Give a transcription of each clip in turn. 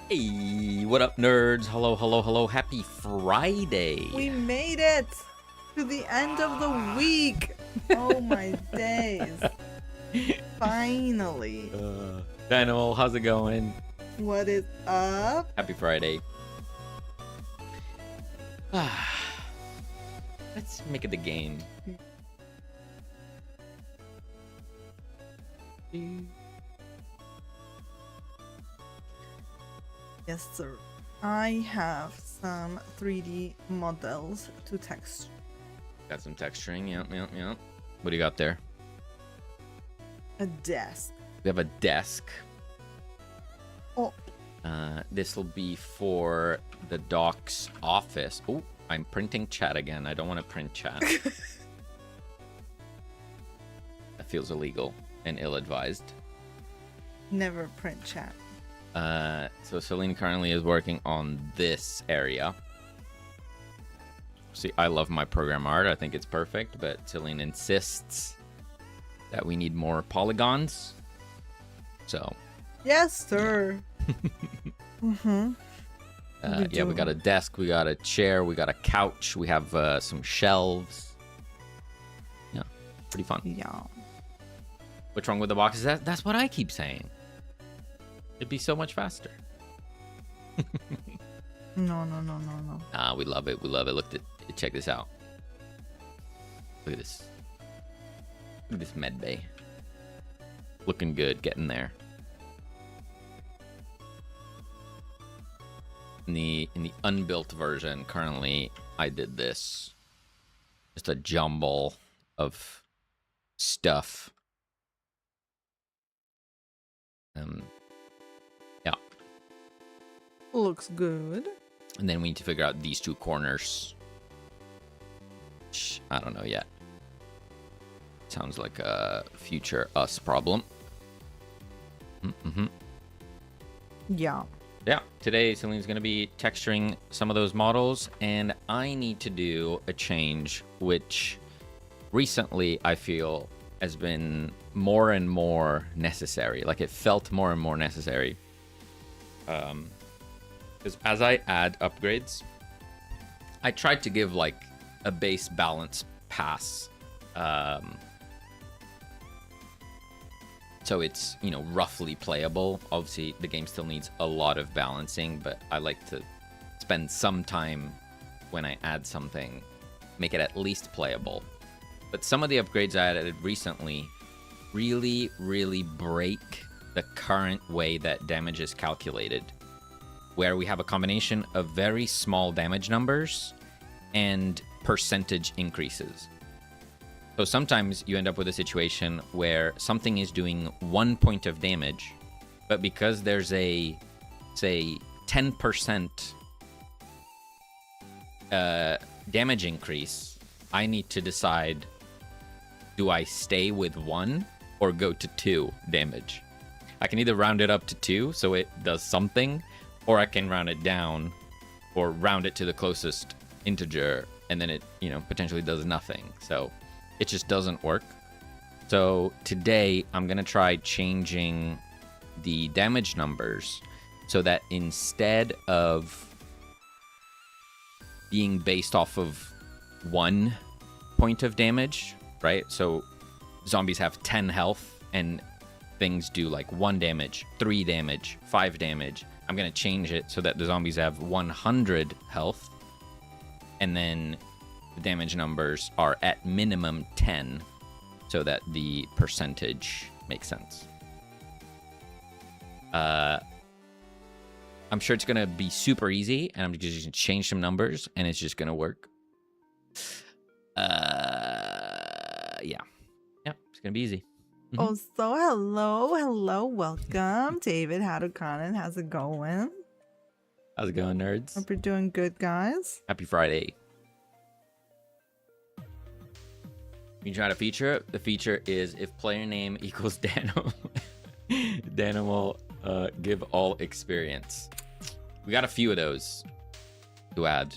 Hey, what up, nerds? Hello, hello, hello. Happy Friday. We made it to the end of the week. Oh my days. Finally. Daniel, how's it going? What is up? Happy Friday. Let's make it the game. Yes, sir. I have some 3D models to text. Got some texturing. Yep. What do you got there? A desk. We have a desk. Oh. This will be for the doc's office. Oh, I'm printing chat again. I don't want to print chat. That feels illegal and ill-advised. Never print chat. So Selene currently is working on this area. See, I love my program art. I think it's perfect, but Selene insists that we need more polygons. So. Yes, sir. Yeah. We got a desk, we got a chair, we got a couch, we have some shelves. Yeah, pretty fun. Yeah. What's wrong with the boxes? That's what I keep saying. It'd be so much faster. No. We love it. We love it. Check this out. Look at this. Look at this med bay. Looking good, getting there. In the unbuilt version, currently, I did this. Just a jumble of stuff. Yeah. Looks good. And then we need to figure out these two corners. Which I don't know yet. Sounds like a future us problem. Yeah. Yeah, today Celine's going to be texturing some of those models, and I need to do a change, which recently I feel has been more and more necessary. Like, it felt more and more necessary. Because as I add upgrades, I tried to give, like, a base balance pass. So it's, roughly playable. Obviously, the game still needs a lot of balancing, but I like to spend some time when I add something, make it at least playable. But some of the upgrades I added recently really, really break the current way that damage is calculated, where we have a combination of very small damage numbers and percentage increases. So sometimes you end up with a situation where something is doing 1 point of damage, but because there's a, say, 10% damage increase, I need to decide, do I stay with 1 or go to 2 damage? I can either round it up to 2 so it does something, or I can round it down or round it to the closest integer and then it, potentially does nothing. So it just doesn't work. So today I'm going to try changing the damage numbers so that instead of being based off of 1 point of damage, right? So zombies have 10 health and things do like 1 damage, 3 damage, 5 damage. I'm going to change it so that the zombies have 100 health and then the damage numbers are at minimum 10 so that the percentage makes sense. I'm sure it's going to be super easy, and I'm just going to change some numbers, and it's just going to work. Yeah, it's going to be easy. Oh, so hello, welcome, David. How's it going? How's it going, nerds? Hope you're doing good, guys. Happy Friday. You try to feature. The feature is if player name equals Dano, Dano will give all experience. We got a few of those to add.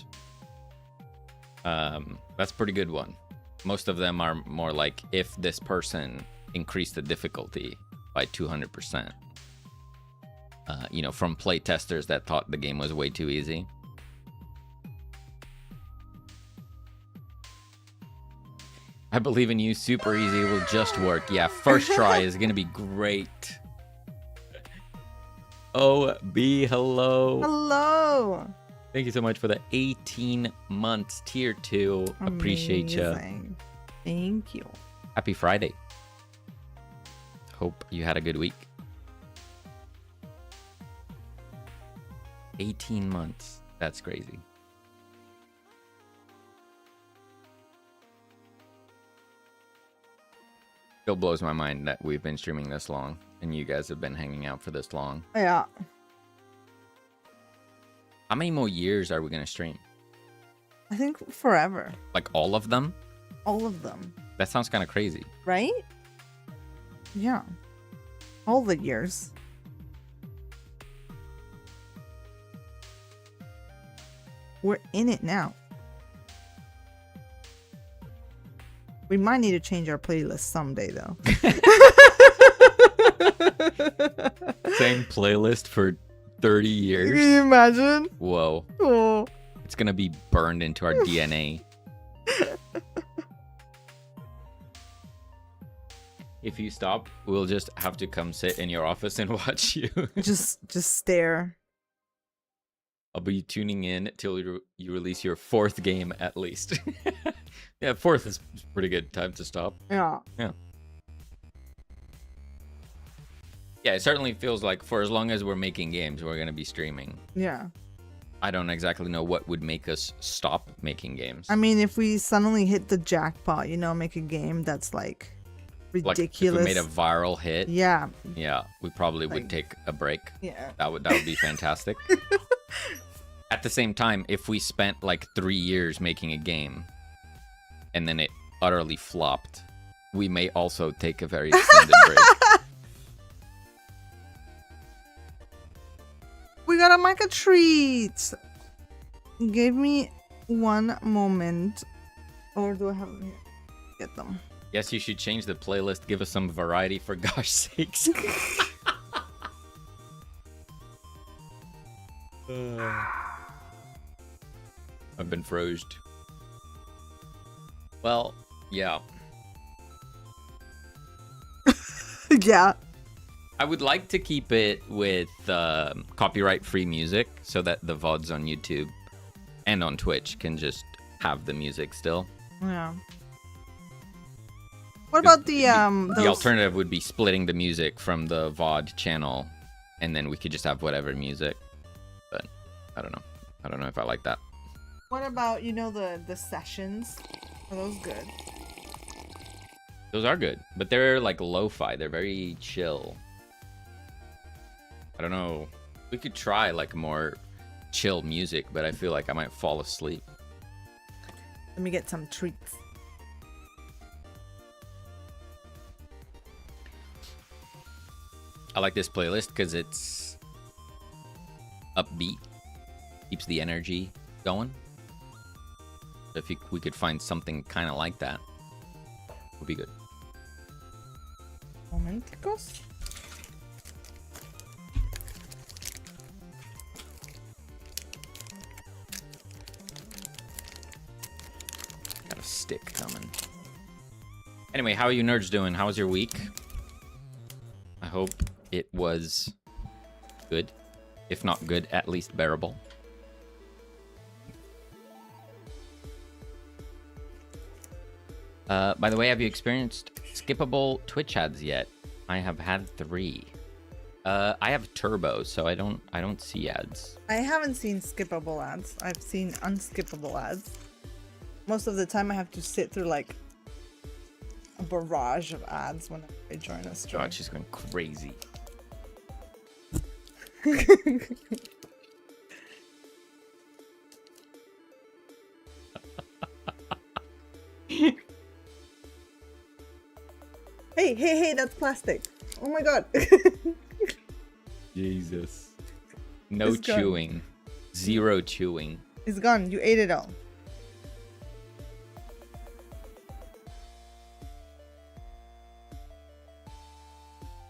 That's a pretty good one. Most of them are more like if this person increased the difficulty by 200%. you know, from playtesters that thought the game was way too easy. I believe in you. Super easy will just work. Yeah, first try is gonna be great. Oh, B, hello. Hello. Thank you so much for the 18 months, tier 2. Appreciate you. Thank you. Happy Friday. Hope you had a good week. 18 months. That's crazy. Still blows my mind that we've been streaming this long and you guys have been hanging out for this long. Yeah. How many more years are we going to stream? I think forever. Like all of them? All of them. That sounds kind of crazy. Right? Yeah. All the years. We're in it now. We might need to change our playlist someday, though. Same playlist for 30 years. Can you imagine? Whoa. Oh. It's gonna be burned into our DNA. If you stop, we'll just have to come sit in your office and watch you. Just stare. I'll be tuning in till you release your 4th game at least. Yeah, 4th is pretty good time to stop. Yeah. Yeah. Yeah, it certainly feels like for as long as we're making games, we're going to be streaming. Yeah. I don't exactly know what would make us stop making games. I mean, if we suddenly hit the jackpot, you know, make a game that's like ridiculous. Like if we made a viral hit. Yeah. Yeah, we probably would take a break. Yeah. That would be fantastic. At the same time, if we spent like 3 years making a game and then it utterly flopped, we may also take a very extended break. We got a mica treat. Give me one moment. Or do I have them here? Get them. Yes, you should change the playlist. Give us some variety for gosh sakes. I've been frozen. Well, yeah. Yeah. I would like to keep it with copyright-free music so that the VODs on YouTube and on Twitch can just have the music still. Yeah. What about the The alternative would be splitting the music from the VOD channel, and then we could just have whatever music. But I don't know. I don't know if I like that. What about, you know, the sessions? Are those good? Those are good, but they're like lo-fi. They're very chill. I don't know. We could try like more chill music, but I feel like I might fall asleep. Let me get some treats. I like this playlist because it's upbeat, keeps the energy going. If we could find something kind of like that, would be good. Momenticos? Got a stick coming. Anyway, how are you nerds doing? How was your week? I hope it was good. If not good, at least bearable. By the way, have you experienced skippable Twitch ads yet? I have had 3. I have turbo, so I don't see ads. I haven't seen skippable ads. I've seen unskippable ads. Most of the time I have to sit through like a barrage of ads when I join a stream. God, she's going crazy. Hey, that's plastic. Oh my god. Jesus. No It's gone. chewing. 0 chewing. It's gone. You ate it all.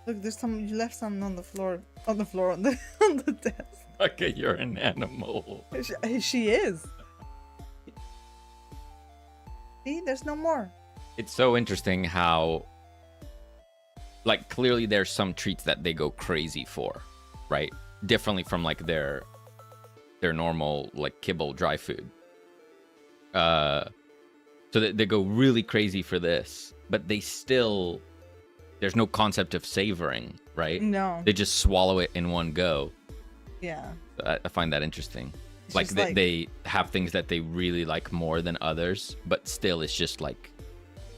Look, there's some. You left some on the floor. On the floor. On the desk. Okay, you're an animal. She is. See, there's no more. It's so interesting how, like, clearly there's some treats that they go crazy for, right? Differently from like their normal like kibble dry food. So they go really crazy for this, but they still, there's no concept of savoring, right? No. They just swallow it in one go. Yeah. I find that interesting. It's Like just they have things that they really like more than others, but still it's just like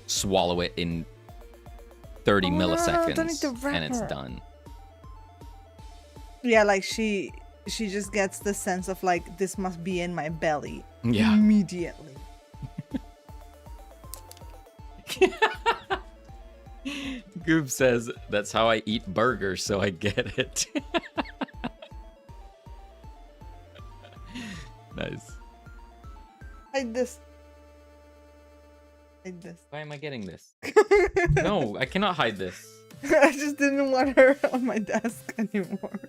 swallow it in 30 no, milliseconds don't eat the and it's wrapper. done. Yeah, like she just gets the sense of like this must be in my belly. Yeah. Immediately. Goob says, that's how I eat burgers, so I get it. Nice. Hide this. Hide this. Why am I getting this? No, I cannot hide this. I just didn't want her on my desk anymore.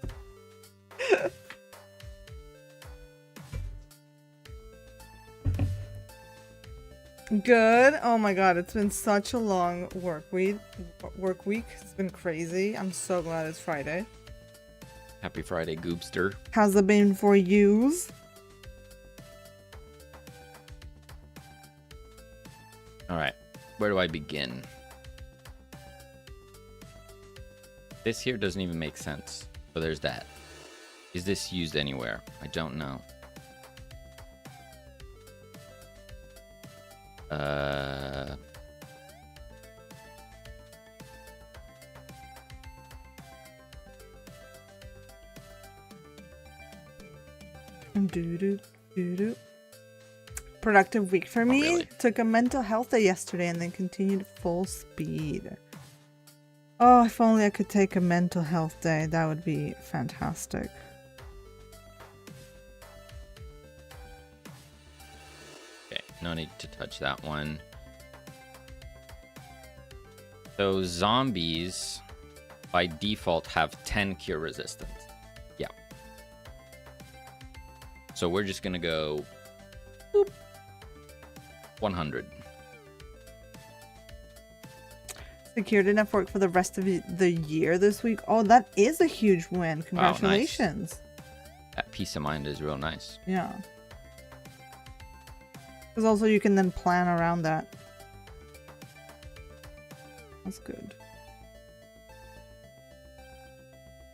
Good. Oh my god, it's been such a long work week. It's been crazy. I'm so glad it's Friday. Happy Friday, Goobster. How's it been for yous? All right, where do I begin? This here doesn't even make sense. So there's that. Is this used anywhere? I don't know. Doo-doo. Productive week for me. really. Took a mental health day yesterday and then continued full speed. Oh, if only I could take a mental health day. That would be fantastic. Okay, no need to touch that one. So zombies, by default, have 10 cure resistance. Yeah. So we're just gonna go boop, 100. Secured enough work for the rest of the year this week. Oh, that is a huge win. Congratulations. That peace of mind is real nice. Yeah. Because also you can then plan around that. That's good.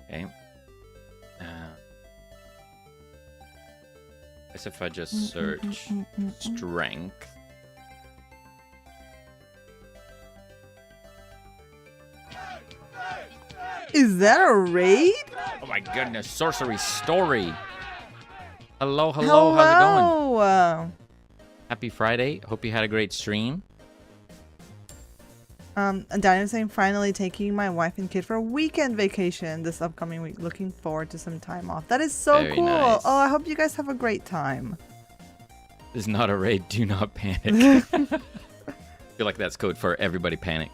Okay. I guess if I just search strength. Is that a raid? Oh my goodness, sorcery story. Hello, how's it going? Hello. Happy Friday. Hope you had a great stream. And Daniel's saying finally taking my wife and kid for a weekend vacation this upcoming week. Looking forward to some time off. That is so Very cool. nice. Oh, I hope you guys have a great time. This is not a raid. Do not panic. I feel like that's code for everybody panic.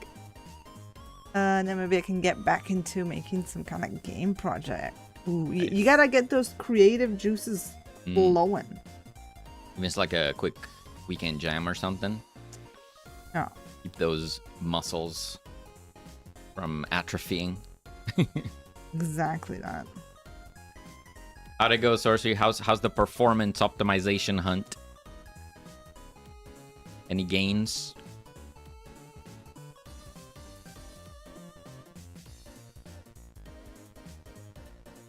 And then maybe I can get back into making some kind of game project. Ooh, you gotta get those creative juices flowing. Even it's like a quick weekend jam or something. Yeah. Keep those muscles from atrophying. Exactly that. How'd it go, Sorcery? How's the performance optimization hunt? Any gains?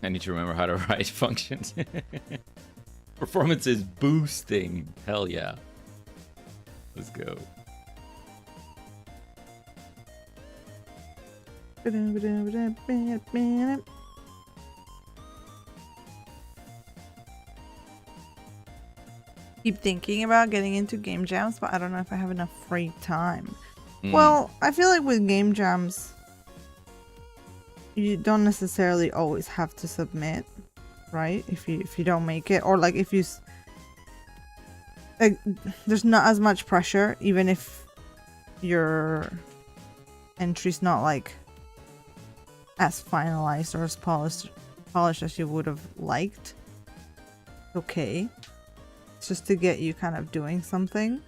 I need to remember how to write functions. Performance is boosting. Hell yeah. Let's go. Keep thinking about getting into game jams, but I don't know if I have enough free time. Well, I feel like with game jams, you don't necessarily always have to submit, right? If you don't make it, or like if you like, there's not as much pressure, even if your entry's not like as finalized or as polished as you would have liked. Okay. It's just to get you kind of doing something.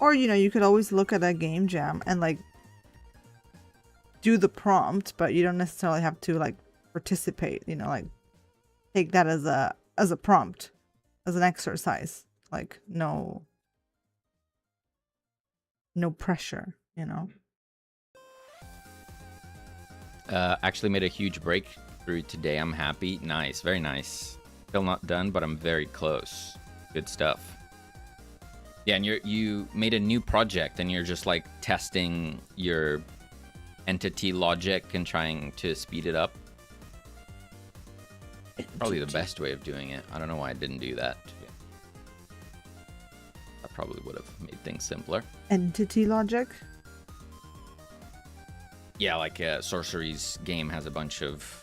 Or, you know, you could always look at a game jam and like do the prompt, but you don't necessarily have to like participate, you know, like take that as a prompt, as an exercise. Like no pressure, you know. Actually made a huge breakthrough today. I'm happy. Nice, very nice. Still not done, but I'm very close. Good stuff. Yeah, and you made a new project, and you're just like testing your entity logic and trying to speed it up. Probably the best way of doing it. I don't know why I didn't do that. I probably would have made things simpler. Entity logic? Yeah, like Sorcery's game has a bunch of...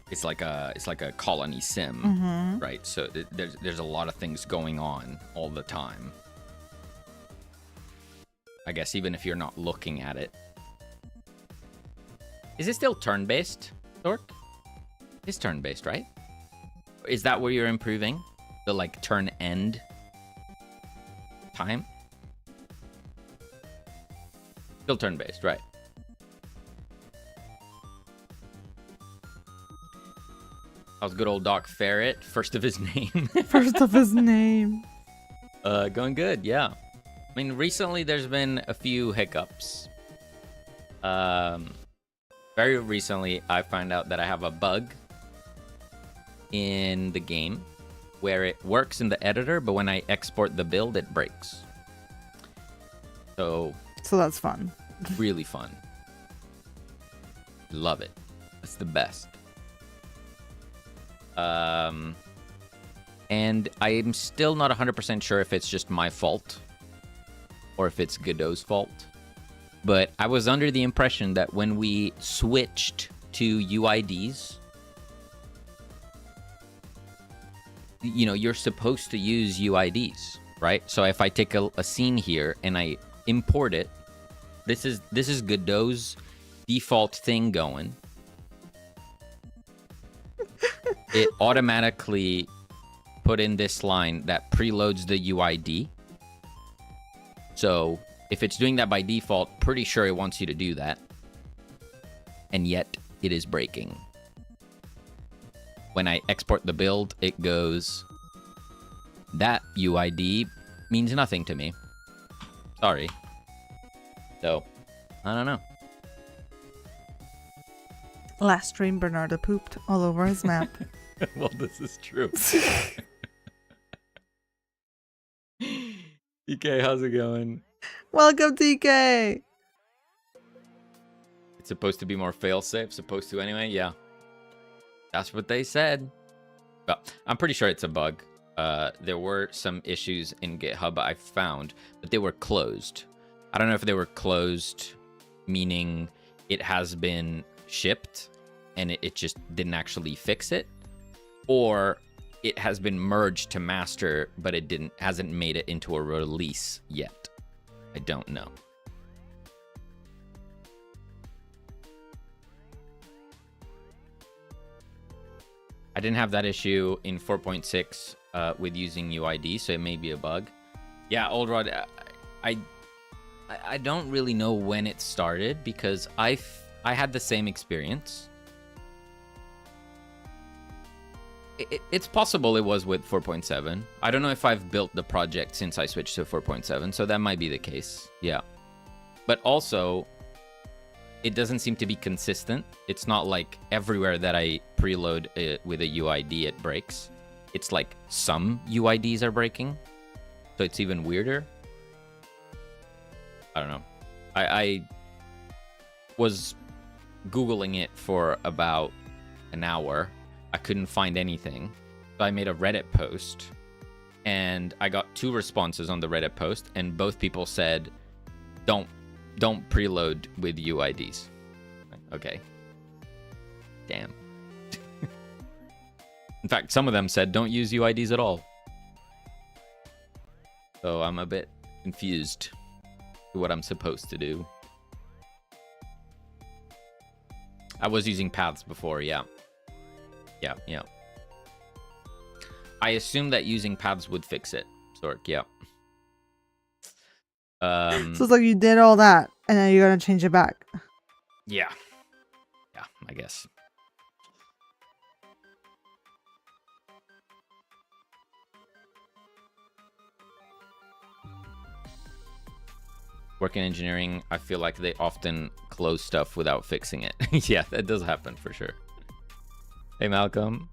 It's like a colony sim, right? So there's a lot of things going on all the time. I guess even if you're not looking at it. Is it still turn-based, Thork? It's turn-based, right? Is that where you're improving? The like turn end time? Still turn-based, right? How's good old Doc Ferret? First of his name. First of his name. Going good, yeah. I mean, recently there's been a few hiccups. Very recently, I found out that I have a bug in the game where it works in the editor, but when I export the build, it breaks. So that's fun. Really fun. Love it. It's the best. And I'm still not 100% sure if it's just my fault or if it's Godot's fault. But I was under the impression that when we switched to UIDs, you know, you're supposed to use UIDs, right? So if I take a scene here and I import it, this is Godot's default thing going. It automatically put in this line that preloads the UID. So if it's doing that by default, pretty sure it wants you to do that. And yet it is breaking. When I export the build, it goes, that UID means nothing to me. Sorry. So, I don't know. Last stream, Bernardo pooped all over his map. Well, this is true. DK, how's it going? Welcome, DK! It's supposed to be more fail-safe, supposed to anyway, yeah. That's what they said. Well, I'm pretty sure it's a bug. There were some issues in GitHub I found, but they were closed. I don't know if they were closed, meaning it has been shipped and it just didn't actually fix it, or it has been merged to master, but it hasn't made it into a release yet. I don't know. I didn't have that issue in 4.6 with using UID, so it may be a bug. Yeah, Old Rod, I don't really know when it started because I had the same experience. It's possible it was with 4.7. I don't know if I've built the project since I switched to 4.7, so that might be the case. Yeah. But also, it doesn't seem to be consistent. It's not like everywhere that I preload it with a UID, it breaks. It's like some UIDs are breaking. So it's even weirder. I don't know. I was Googling it for about an hour. I couldn't find anything. So I made a Reddit post. And I got 2 responses on the Reddit post. And both people said, don't preload with UIDs. Okay. Damn. In fact, some of them said don't use UIDs at all. So I'm a bit confused to what I'm supposed to do. I was using paths before, yeah. Yeah, yeah. I assumed that using paths would fix it, Stork, yeah. So it's like you did all that, and then you're gonna change it back. Yeah. Yeah, I guess. Work in engineering, I feel like they often close stuff without fixing it. Yeah, that does happen for sure. Hey, Malcolm.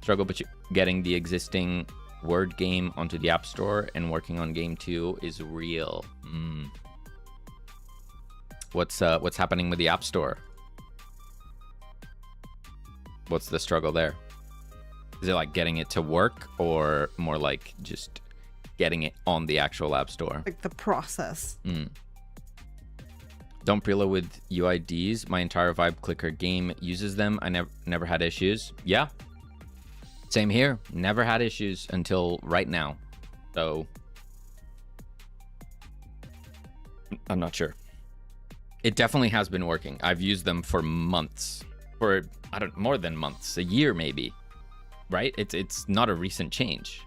Struggle but getting the existing Word game onto the App Store and working on game 2 is real. What's happening with the App Store? What's the struggle there? Is it like getting it to work, or more like just getting it on the actual App Store? Like the process. Don't preload with UIDs. My entire Vibe Clicker game uses them. I never had issues. Yeah. Same here. Never had issues until right now. So I'm not sure. It definitely has been working. I've used them for months. For more than months, a year maybe. Right? It's not a recent change.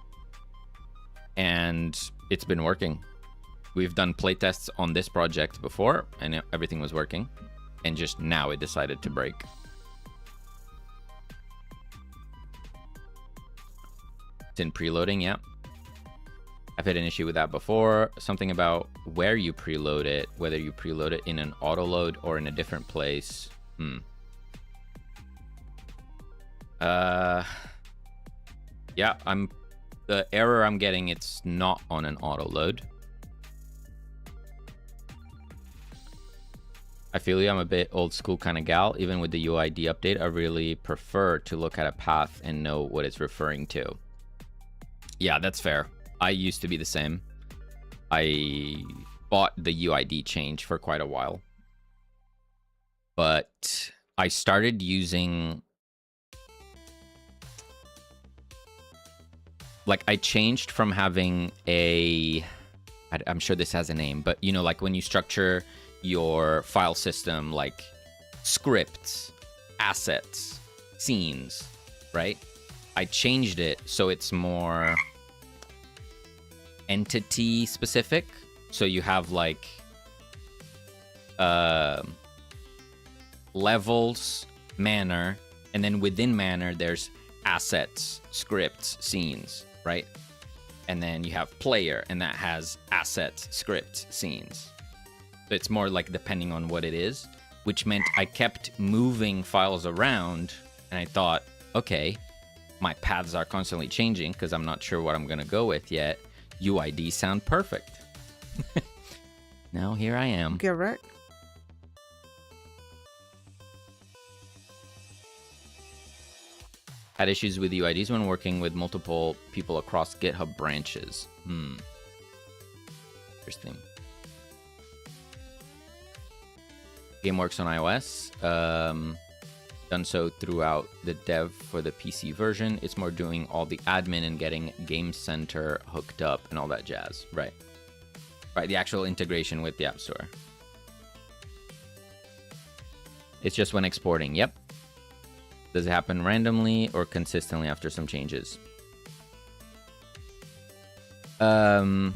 And it's been working. We've done playtests on this project before, and everything was working. And just now it decided to break. It's in preloading, yeah. I've had an issue with that before. Something about where you preload it, whether you preload it in an autoload or in a different place. Yeah, the error I'm getting, it's not on an autoload. I feel you, I'm a bit old school kind of gal. Even with the UID update, I really prefer to look at a path and know what it's referring to. Yeah, that's fair. I used to be the same. I bought the UID change for quite a while. But I started using... Like, I changed from having a... I'm sure this has a name, but, you know, like when you structure your file system, like scripts, assets, scenes, right? I changed it so it's more entity specific. So you have like levels, manner, and then within manner there's assets, scripts, scenes, right? And then you have player, and that has assets, scripts, scenes. So it's more like depending on what it is, which meant I kept moving files around, and I thought, okay, my paths are constantly changing because I'm not sure what I'm going to go with yet. UID sound perfect. Now here I am. Get right. Had issues with UIDs when working with multiple people across GitHub branches. Interesting. Game works on iOS. Done so throughout the dev for the PC version. It's more doing all the admin and getting Game Center hooked up and all that jazz. Right. Right, the actual integration with the App Store. It's just when exporting. Yep. Does it happen randomly or consistently after some changes? Yeah,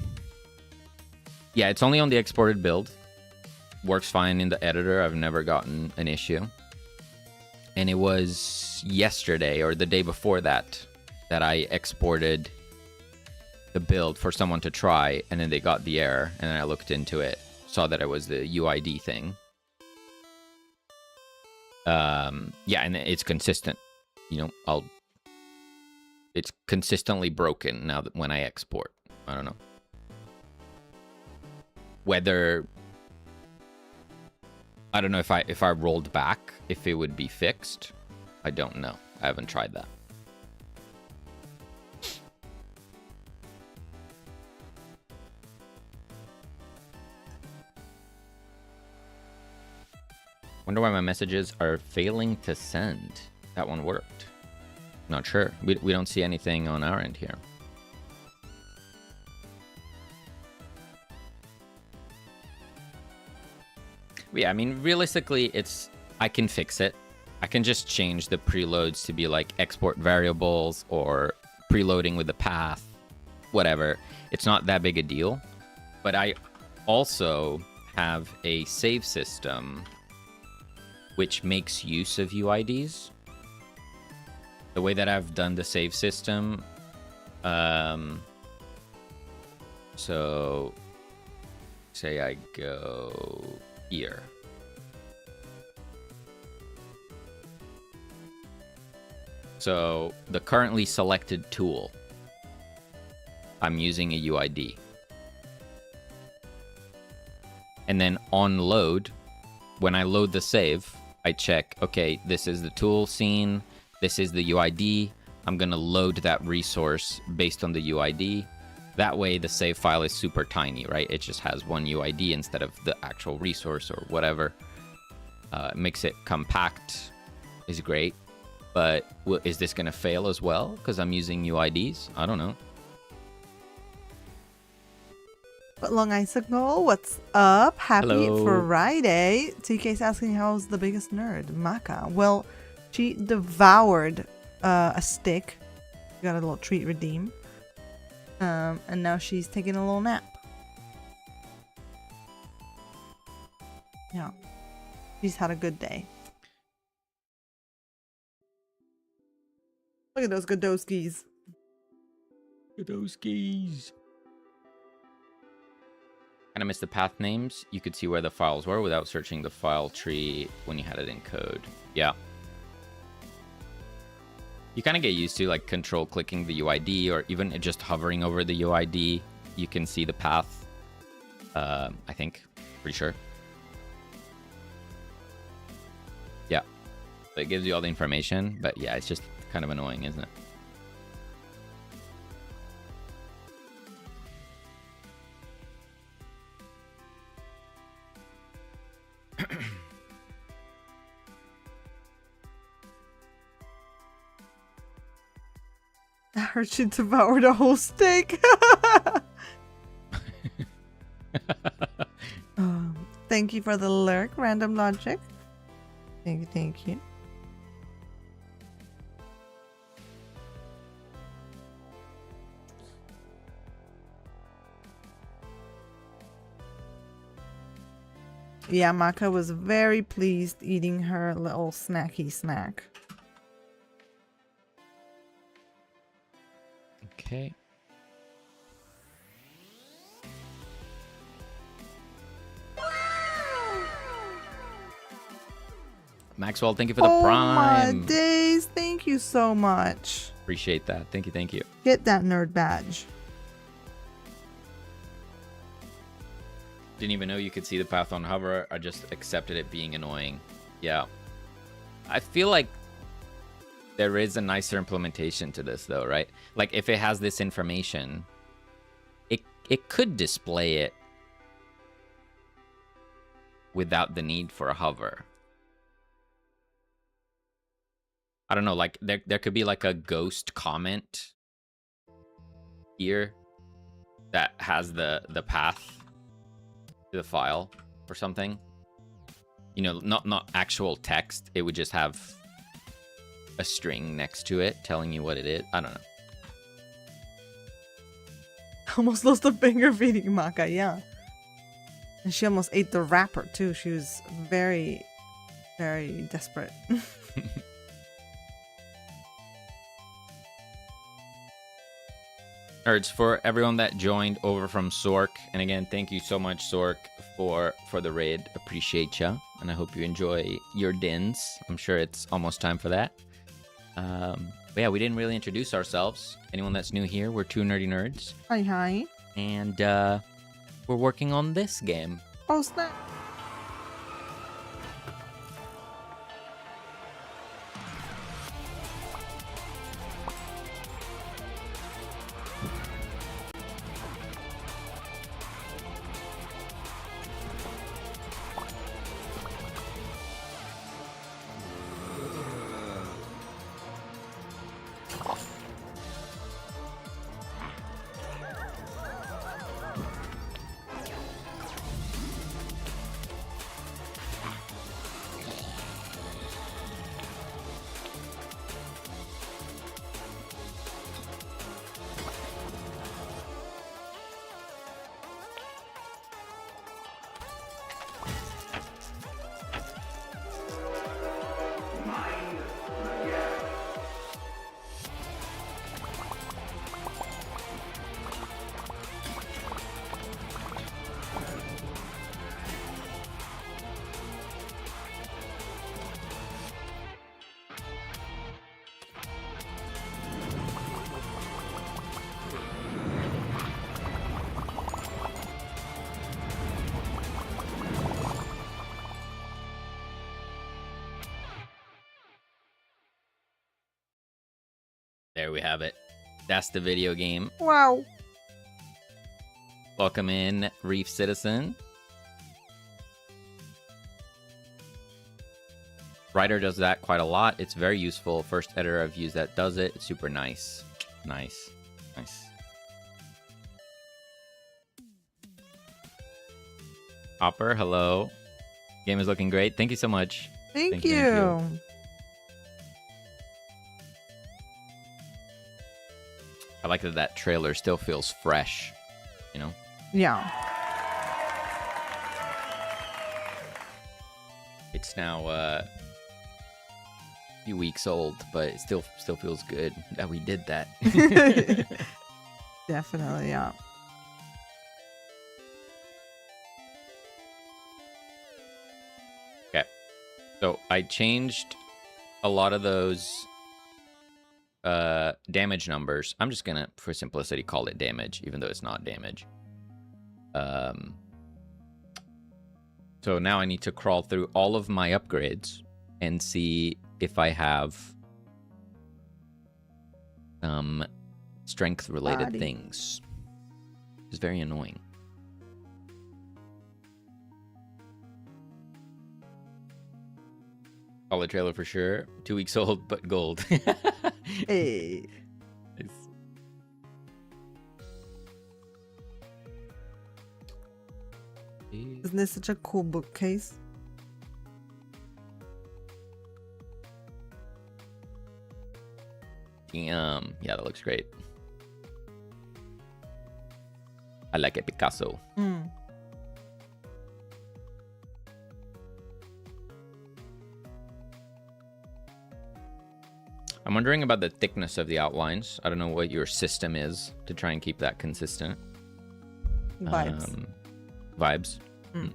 it's only on the exported build. Works fine in the editor. I've never gotten an issue. And it was yesterday or the day before that I exported the build for someone to try, and then they got the error, and then I looked into it, saw that it was the UID thing. Yeah, and it's consistent. You know, it's consistently broken now that when I export. I don't know. Whether I don't know if I rolled back, if it would be fixed. I don't know. I haven't tried that. Wonder why my messages are failing to send. That one worked. Not sure. We don't see anything on our end here. Yeah, I mean, realistically, it's I can fix it. I can just change the preloads to be like export variables or preloading with the path, whatever. It's not that big a deal. But I also have a save system which makes use of UIDs. The way that I've done the save system, so say I go here. So the currently selected tool, I'm using a UID. And then on load, when I load the save, I check, okay, this is the tool scene, this is the UID. I'm going to load that resource based on the UID. That way the save file is super tiny, right? It just has one UID instead of the actual resource or whatever. Makes it compact, is great. But is this going to fail as well because I'm using UIDs? I don't know. But Long Icicle, what's up? Happy Hello. Friday. TK's asking how's the biggest nerd, Maka. Well, she devoured a stick. Got a little treat redeem. And now she's taking a little nap. Yeah. She's had a good day. Look at those Godowskis. Godowskis. Kind of missed the path names. You could see where the files were without searching the file tree when you had it in code. Yeah. You kind of get used to like control clicking the UID or even just hovering over the UID. You can see the path. I think. Pretty sure. Yeah. So it gives you all the information. But yeah, it's just kind of annoying, isn't it? I heard she devoured a whole steak. Thank you for the lurk, Random Logic. Thank you, thank you. Yeah, Maka was very pleased eating her little snacky snack. Okay. Maxwell, thank you for the prime. My days, thank you so much. Appreciate that. Thank you, thank you. Get that nerd badge. Didn't even know you could see the path on hover. I just accepted it being annoying. Yeah. I feel like there is a nicer implementation to this though, right? Like if it has this information, it could display it without the need for a hover. I don't know, like there could be like a ghost comment here that has the path to the file or something. You know, not actual text. It would just have a string next to it telling you what it is. I don't know. Almost lost a finger feeding Maka, yeah. And she almost ate the wrapper too. She was very, very desperate. Nerds, for everyone that joined over from Sork, and again, thank you so much, Sork, for the raid. Appreciate ya, and I hope you enjoy your dins. I'm sure it's almost time for that. But yeah, we didn't really introduce ourselves. Anyone that's new here, we're two nerdy nerds. Hi, hi. And we're working on this game. Oh, snap. There we have it. That's the video game. Wow. Welcome in, Reef Citizen. Writer does that quite a lot. It's very useful. First editor I've used that does it. It's super nice. Nice. Nice. Hopper, hello. Game is looking great. Thank you so much. Thank you. I like that that trailer still feels fresh, you know? Yeah. It's now a few weeks old, but it still feels good that we did that. Definitely, yeah. Okay. So I changed a lot of those damage numbers. I'm just gonna, for simplicity, call it damage, even though it's not damage. So now I need to crawl through all of my upgrades and see if I have strength related things. It's very annoying. Solid trailer for sure. 2 weeks old, but gold. Hey. Nice. Isn't this such a cool bookcase? Yeah, that looks great. I like it, Picasso. Mm. I'm wondering about the thickness of the outlines. I don't know what your system is to try and keep that consistent. Vibes. Vibes. Mm.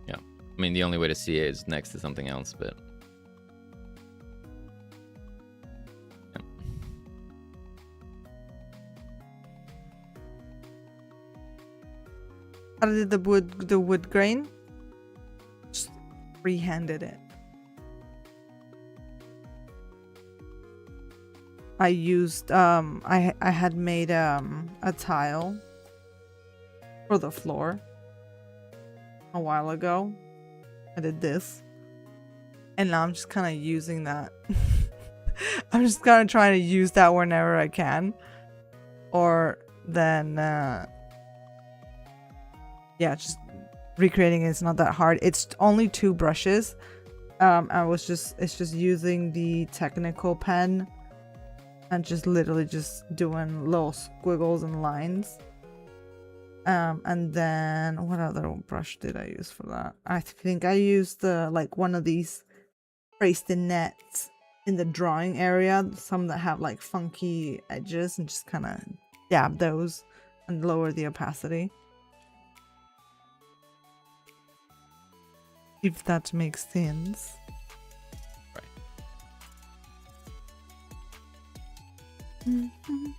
Yeah. I mean, the only way to see it is next to something else, but... Yeah. How did the wood grain? Just freehanded it. I used I had made a tile for the floor a while ago. I did this, and now I'm just kind of using that. I'm just kind of trying to use that whenever I can, or then yeah, just recreating it. It's not that hard. It's only 2 brushes. It's just using the technical pen and just literally just doing little squiggles and lines. And then what other brush did I use for that? I think I used like one of these traced in nets in the drawing area, some that have like funky edges, and just kind of dab those and lower the opacity. If that makes sense.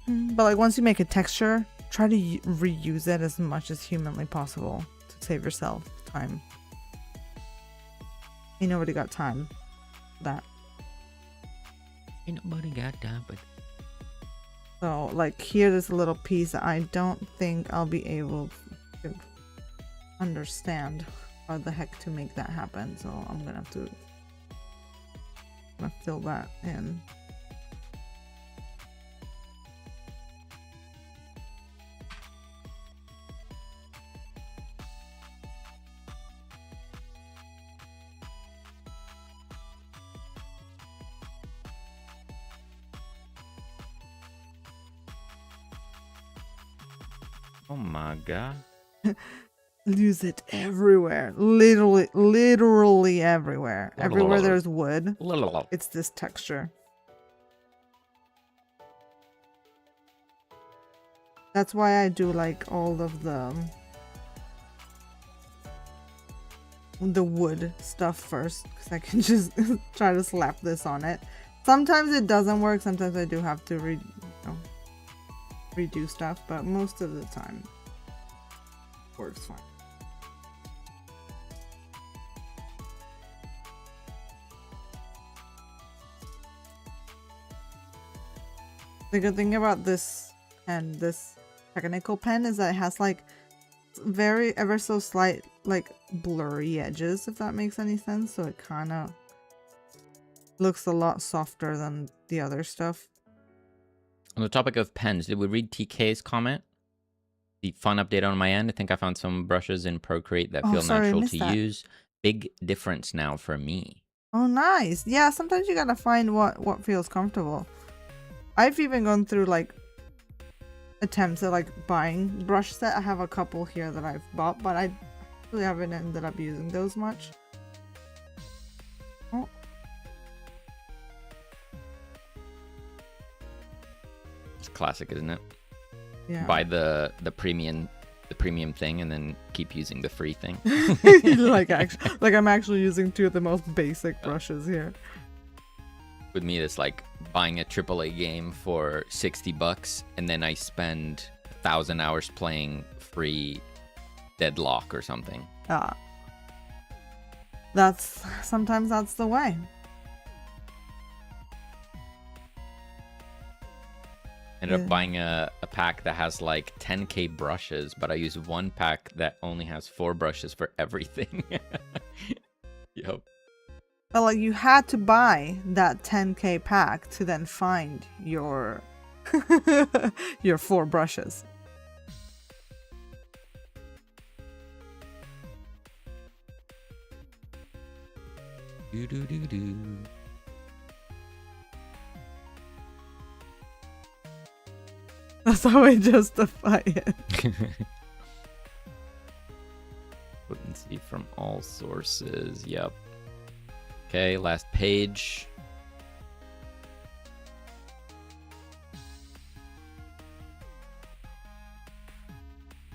But like once you make a texture, try to reuse it as much as humanly possible to save yourself time. Ain't nobody got time for that. Ain't nobody got time, but... So like here, there's a little piece that I don't think I'll be able to understand how the heck to make that happen. So I'm gonna have to fill that in. Oh my god. Use it everywhere. Literally everywhere. Everywhere there's wood, it's this texture. That's why I do like all of the wood stuff first, because I can just try to slap this on it. Sometimes it doesn't work. Sometimes I do have to redo stuff, but most of the time works fine. The good thing about this pen, this technical pen, is that it has like very ever so slight like blurry edges, if that makes any sense. So it kind of looks a lot softer than the other stuff. On the topic of pens, did we read TK's comment? The fun update on my end. I think I found some brushes in Procreate that feel natural to use. Big difference now for me. Oh, nice. Yeah, sometimes you gotta find what feels comfortable. I've even gone through like attempts at like buying brush set. I have a couple here that I've bought, but I really haven't ended up using those much. Oh. It's classic, isn't it? Yeah. Buy the premium thing and then keep using the free thing. like I'm actually using two of the most basic brushes here. With me, it's like buying a AAA game for $60 and then I spend 1,000 hours playing free Deadlock or something. Sometimes that's the way. Ended up buying a pack that has like 10k brushes, but I use one pack that only has 4 brushes for everything. Yep. But like you had to buy that 10k pack to then find your your 4 brushes. Do do do do. That's how I justify it. Potency from all sources. Yep. Okay, last page.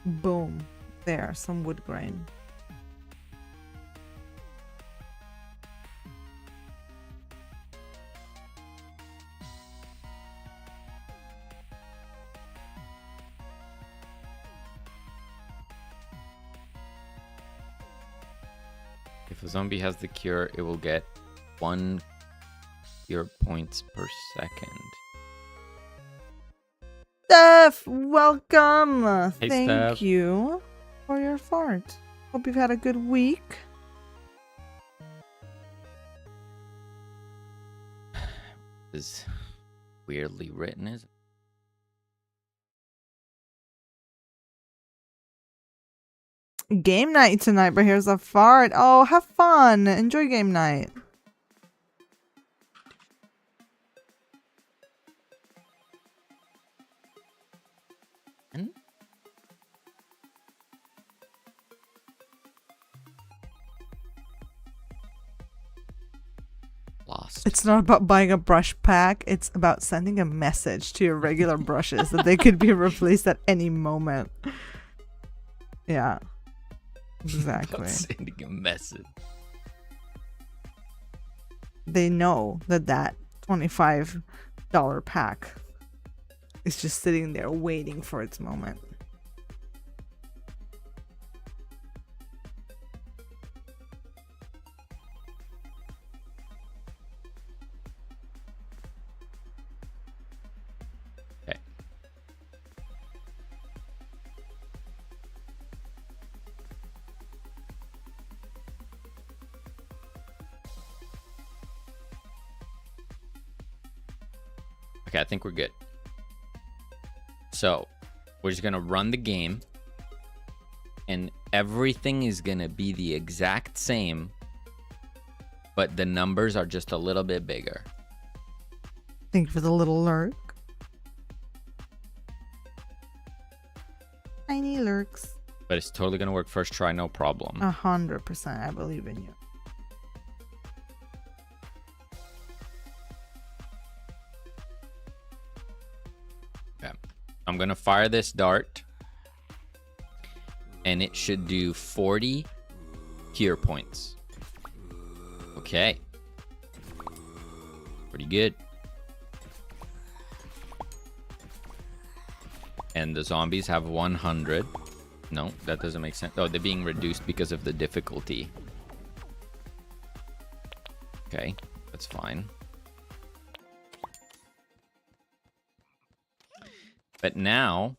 Boom. There, some wood grain. If a zombie has the cure, it will get 1 cure points per second. Steph, welcome. Hey, Thank Steph. you for your fart. Hope you've had a good week. Is weirdly written, is it? Game night tonight, but here's a fart. Oh, have fun. Enjoy game night. Lost. It's not about buying a brush pack. It's about sending a message to your regular brushes that they could be replaced at any moment. Yeah. Exactly. About sending a message. They know that $25 pack is just sitting there waiting for its moment. Okay, I think we're good. So, we're just gonna run the game, and everything is gonna be the exact same, but the numbers are just a little bit bigger. Thank you for the little lurk. Tiny lurks. But it's totally gonna work first try, no problem. 100%. I believe in you. Okay. I'm gonna fire this dart, and it should do 40 cure points. Okay. Pretty good. And the zombies have 100. No, that doesn't make sense. Oh, they're being reduced because of the difficulty. Okay, that's fine. But now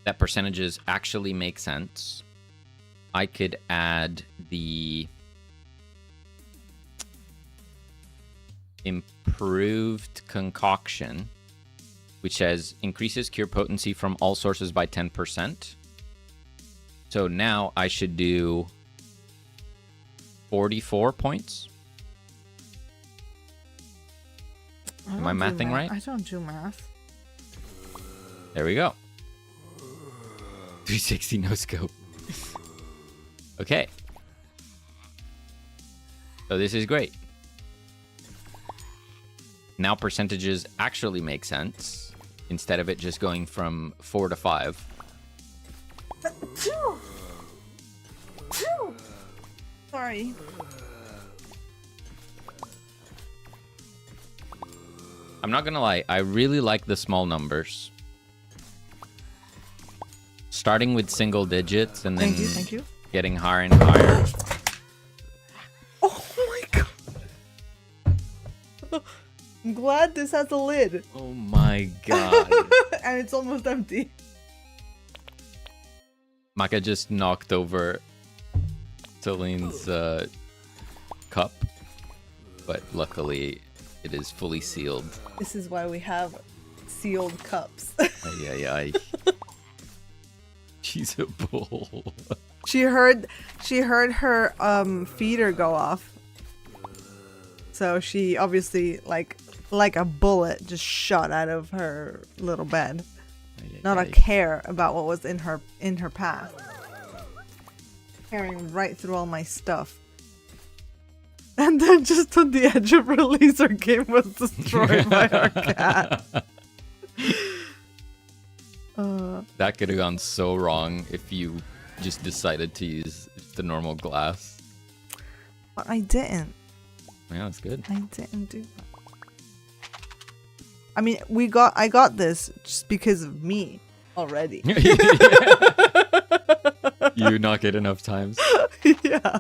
that percentages actually make sense, I could add the improved concoction, which says increases cure potency from all sources by 10%. So now I should do 44 points. Am I mathing right? I don't do math. There we go. 360 no scope. Okay. So this is great. Now percentages actually make sense instead of it just going from 4 to 5. Sorry. I'm not gonna lie, I really like the small numbers. Starting with single digits and then Thank you. getting higher and higher. Oh my god. I'm glad this has a lid. Oh my god. And it's almost empty. Maka just knocked over Selene's cup, but luckily it is fully sealed. This is why we have sealed cups. Ay, ay, ay. She's a bull. She heard her feeder go off. So she obviously like a bullet just shot out of her little bed. Ay, ay, Not ay. a care about what was in her path. Carrying right through all my stuff. And then just on the edge of release, our game was destroyed by our cat. That could have gone so wrong if you just decided to use the normal glass. But I didn't. Yeah, that's good. I didn't do that. I mean, I got this just because of me already. You knock it enough times. Yeah.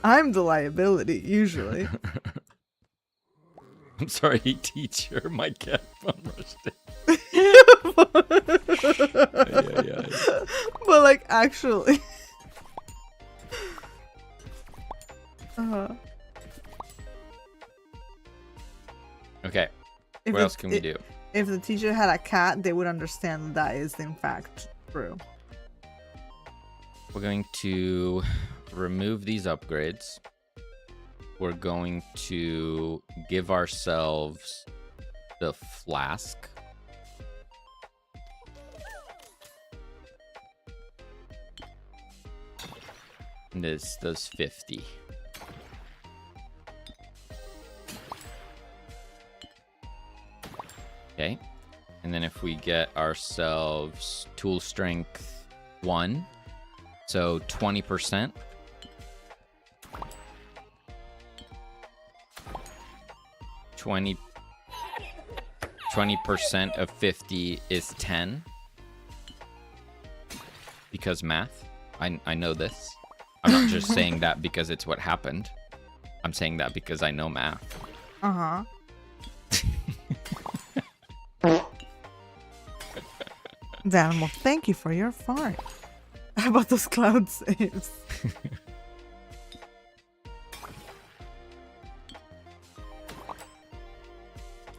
I'm the liability, usually. I'm sorry, teacher. My cat bum rushed it. Yeah. But like, actually. Okay. If What else can we do? If the teacher had a cat, they would understand that is in fact true. We're going to remove these upgrades. We're going to give ourselves the flask. And this does 50. Okay. And then if we get ourselves tool strength 1, so 20%. 20% of 50 is 10. Because math. I know this. I'm not just saying that because it's what happened. I'm saying that because I know math. Uh-huh. Damn, well, thank you for your fart. How about those cloud saves?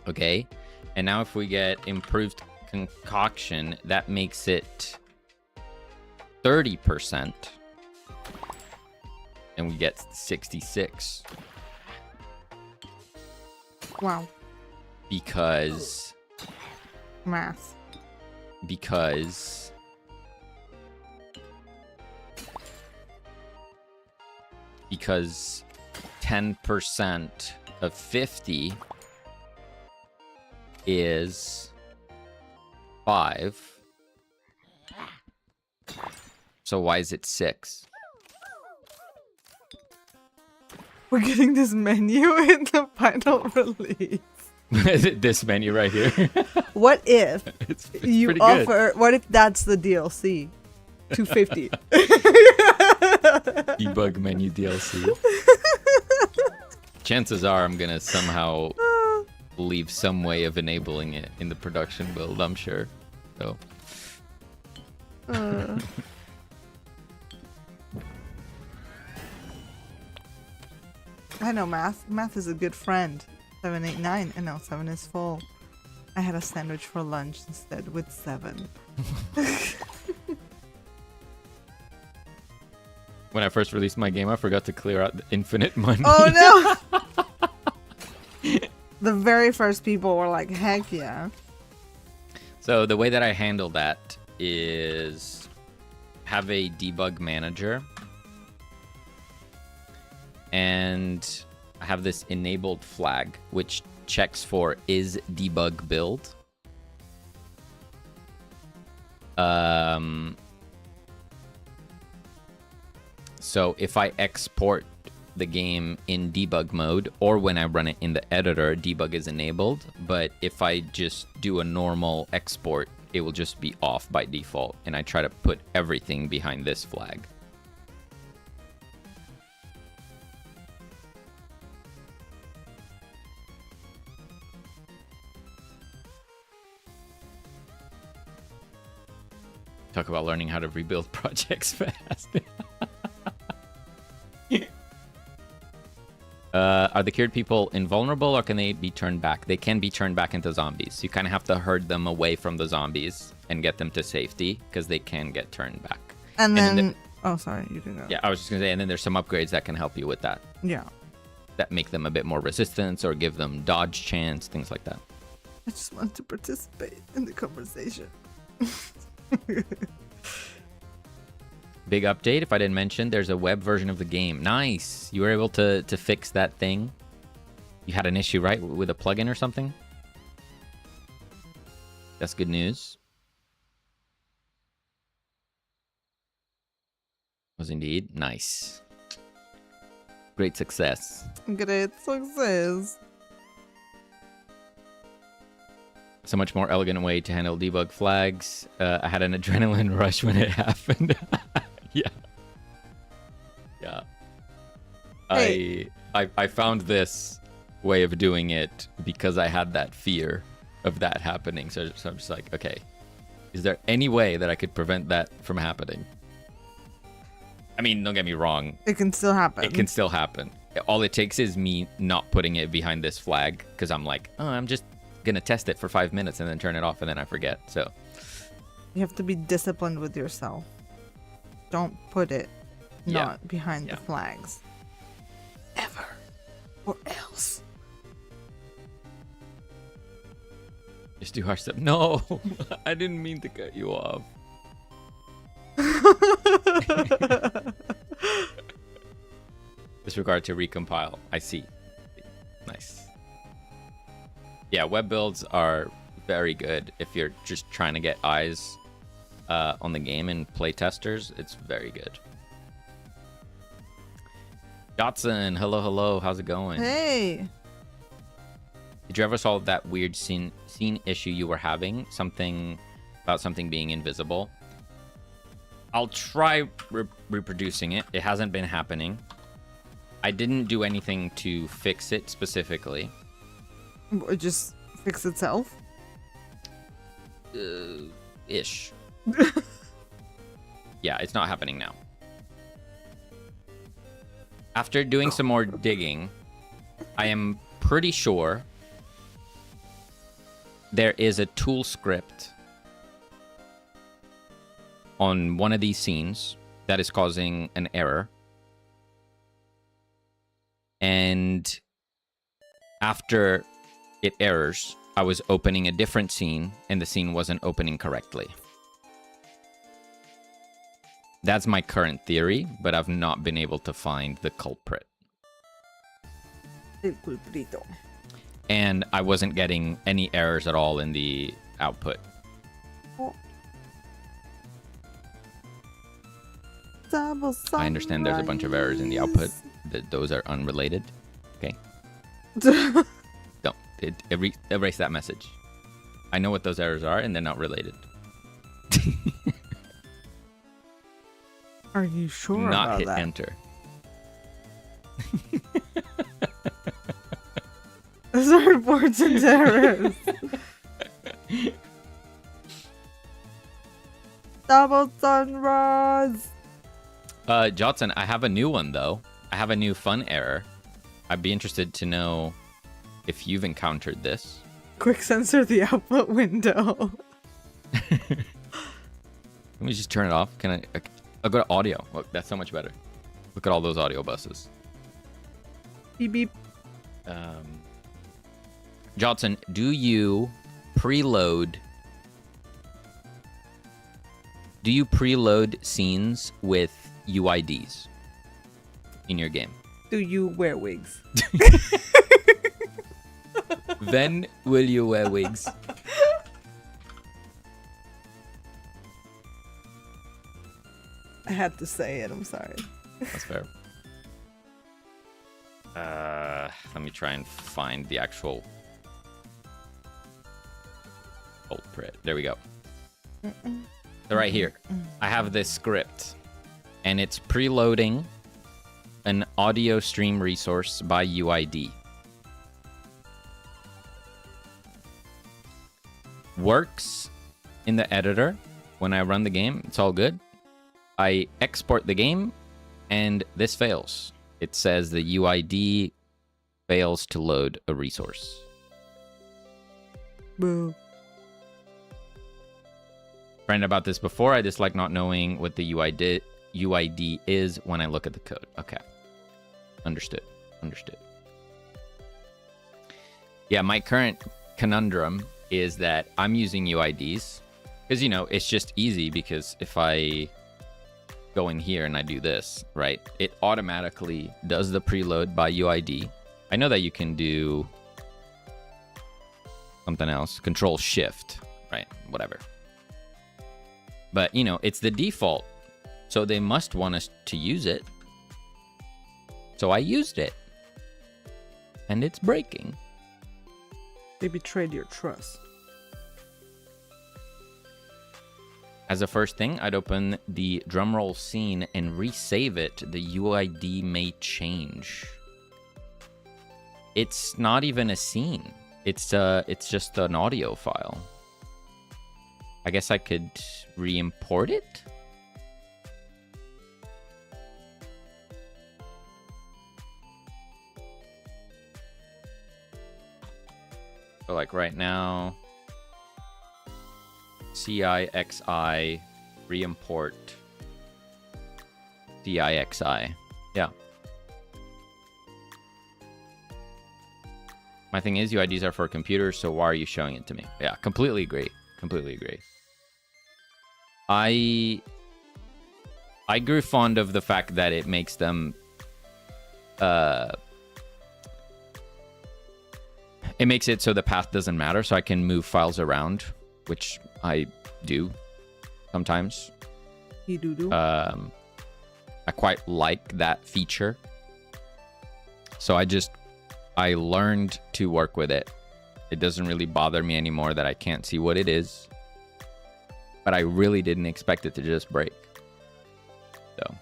Okay, and now if we get improved concoction, that makes it 30%. And we get 66. Wow. Because Math. 10% of 50 is 5. So why is it 6? We're getting this menu in the final release. This menu right here. What if it's you pretty offer? What if that's the DLC? $250. Debug menu DLC. Chances are I'm gonna somehow leave some way of enabling it in the production build, I'm sure. So. I know math. Math is a good friend. 7, 8, 9, and now 7 is full. I had a sandwich for lunch instead with 7. When I first released my game, I forgot to clear out the infinite money. Oh no! The very first people were like, heck yeah. So the way that I handle that is have a debug manager. And I have this enabled flag, which checks for is debug build. So if I export the game in debug mode, or when I run it in the editor, debug is enabled. But if I just do a normal export, it will just be off by default. And I try to put everything behind this flag. Talk about learning how to rebuild projects fast. Are the cured people invulnerable, or can they be turned back? They can be turned back into zombies. You kind of have to herd them away from the zombies and get them to safety, because they can get turned back. And then oh, sorry, you can go. Yeah, I was just going to say, and then there's some upgrades that can help you with that. Yeah. That make them a bit more resistance or give them dodge chance, things like that. I just want to participate in the conversation. Big update, if I didn't mention, there's a web version of the game. Nice! You were able to fix that thing. You had an issue, right? With a plugin or something? That's good news. Was indeed. Nice. Great success. Great success. So much more elegant way to handle debug flags. I had an adrenaline rush when it happened. Yeah. Yeah. Hey. I found this way of doing it because I had that fear of that happening. So I'm just like, okay, is there any way that I could prevent that from happening? I mean, don't get me wrong. It can still happen. It can still happen. All it takes is me not putting it behind this flag, because I'm like, oh, I'm just gonna test it for 5 minutes and then turn it off, and then I forget. So you have to be disciplined with yourself. Don't put it not behind the flags. Ever. Or else. Just do harsh stuff. No, I didn't mean to cut you off. Disregard to recompile. I see. Nice. Yeah, web builds are very good if you're just trying to get eyes on the game and play testers. It's very good. Dotson, hello, how's it going? Hey. Did you ever solve that weird scene issue you were having? Something about something being invisible? I'll try reproducing it. It hasn't been happening. I didn't do anything to fix it specifically. It just fix itself? Ish. Yeah, it's not happening now. After doing some more digging, I am pretty sure there is a tool script on one of these scenes that is causing an error. And after it errors, I was opening a different scene and the scene wasn't opening correctly. That's my current theory, but I've not been able to find the culprit. El culprito. And I wasn't getting any errors at all in the output. Oh. I understand there's a bunch of errors in the output. Those are unrelated. Okay. Don't. Erase that message. I know what those errors are, and they're not related. Are you sure not about hit that? enter. Surfboards and terrorists. Double sunrise. Jotson, I have a new one though. I have a new fun error. I'd be interested to know if you've encountered this. Quick censor the output window. Let me just turn it off. Can I? I'll go to audio. Look, that's so much better. Look at all those audio buses. Beep beep. Jotson, do you preload? Do you preload scenes with UIDs in your game? Do you wear wigs? Then will you wear wigs? I had to say it. I'm sorry. That's fair. Let me try and find the actual culprit. There we go. So right here, I have this script, and it's preloading an audio stream resource by UID. Works in the editor when I run the game. It's all good. I export the game, and this fails. It says the UID fails to load a resource. Boo. Friend about this before. I dislike not knowing what the UID is when I look at the code. Okay. Understood. Yeah, my current conundrum is that I'm using UIDs because, you know, it's just easy because if I go in here and I do this, right, it automatically does the preload by UID. I know that you can do something else, Control Shift, right, whatever. But, you know, it's the default, so they must want us to use it. So I used it, and it's breaking. They betrayed your trust. As a first thing, I'd open the drumroll scene and resave it. The UID may change. It's not even a scene. It's just an audio file. I guess I could re-import it. So like right now, CIXI, re-import CIXI. Yeah. My thing is UIDs are for computers, so why are you showing it to me? Yeah, completely agree. Completely agree. I grew fond of the fact that it makes them it makes it so the path doesn't matter, so I can move files around, which I do sometimes. You do. I quite like that feature. So I learned to work with it. It doesn't really bother me anymore that I can't see what it is. But I really didn't expect it to just break. So.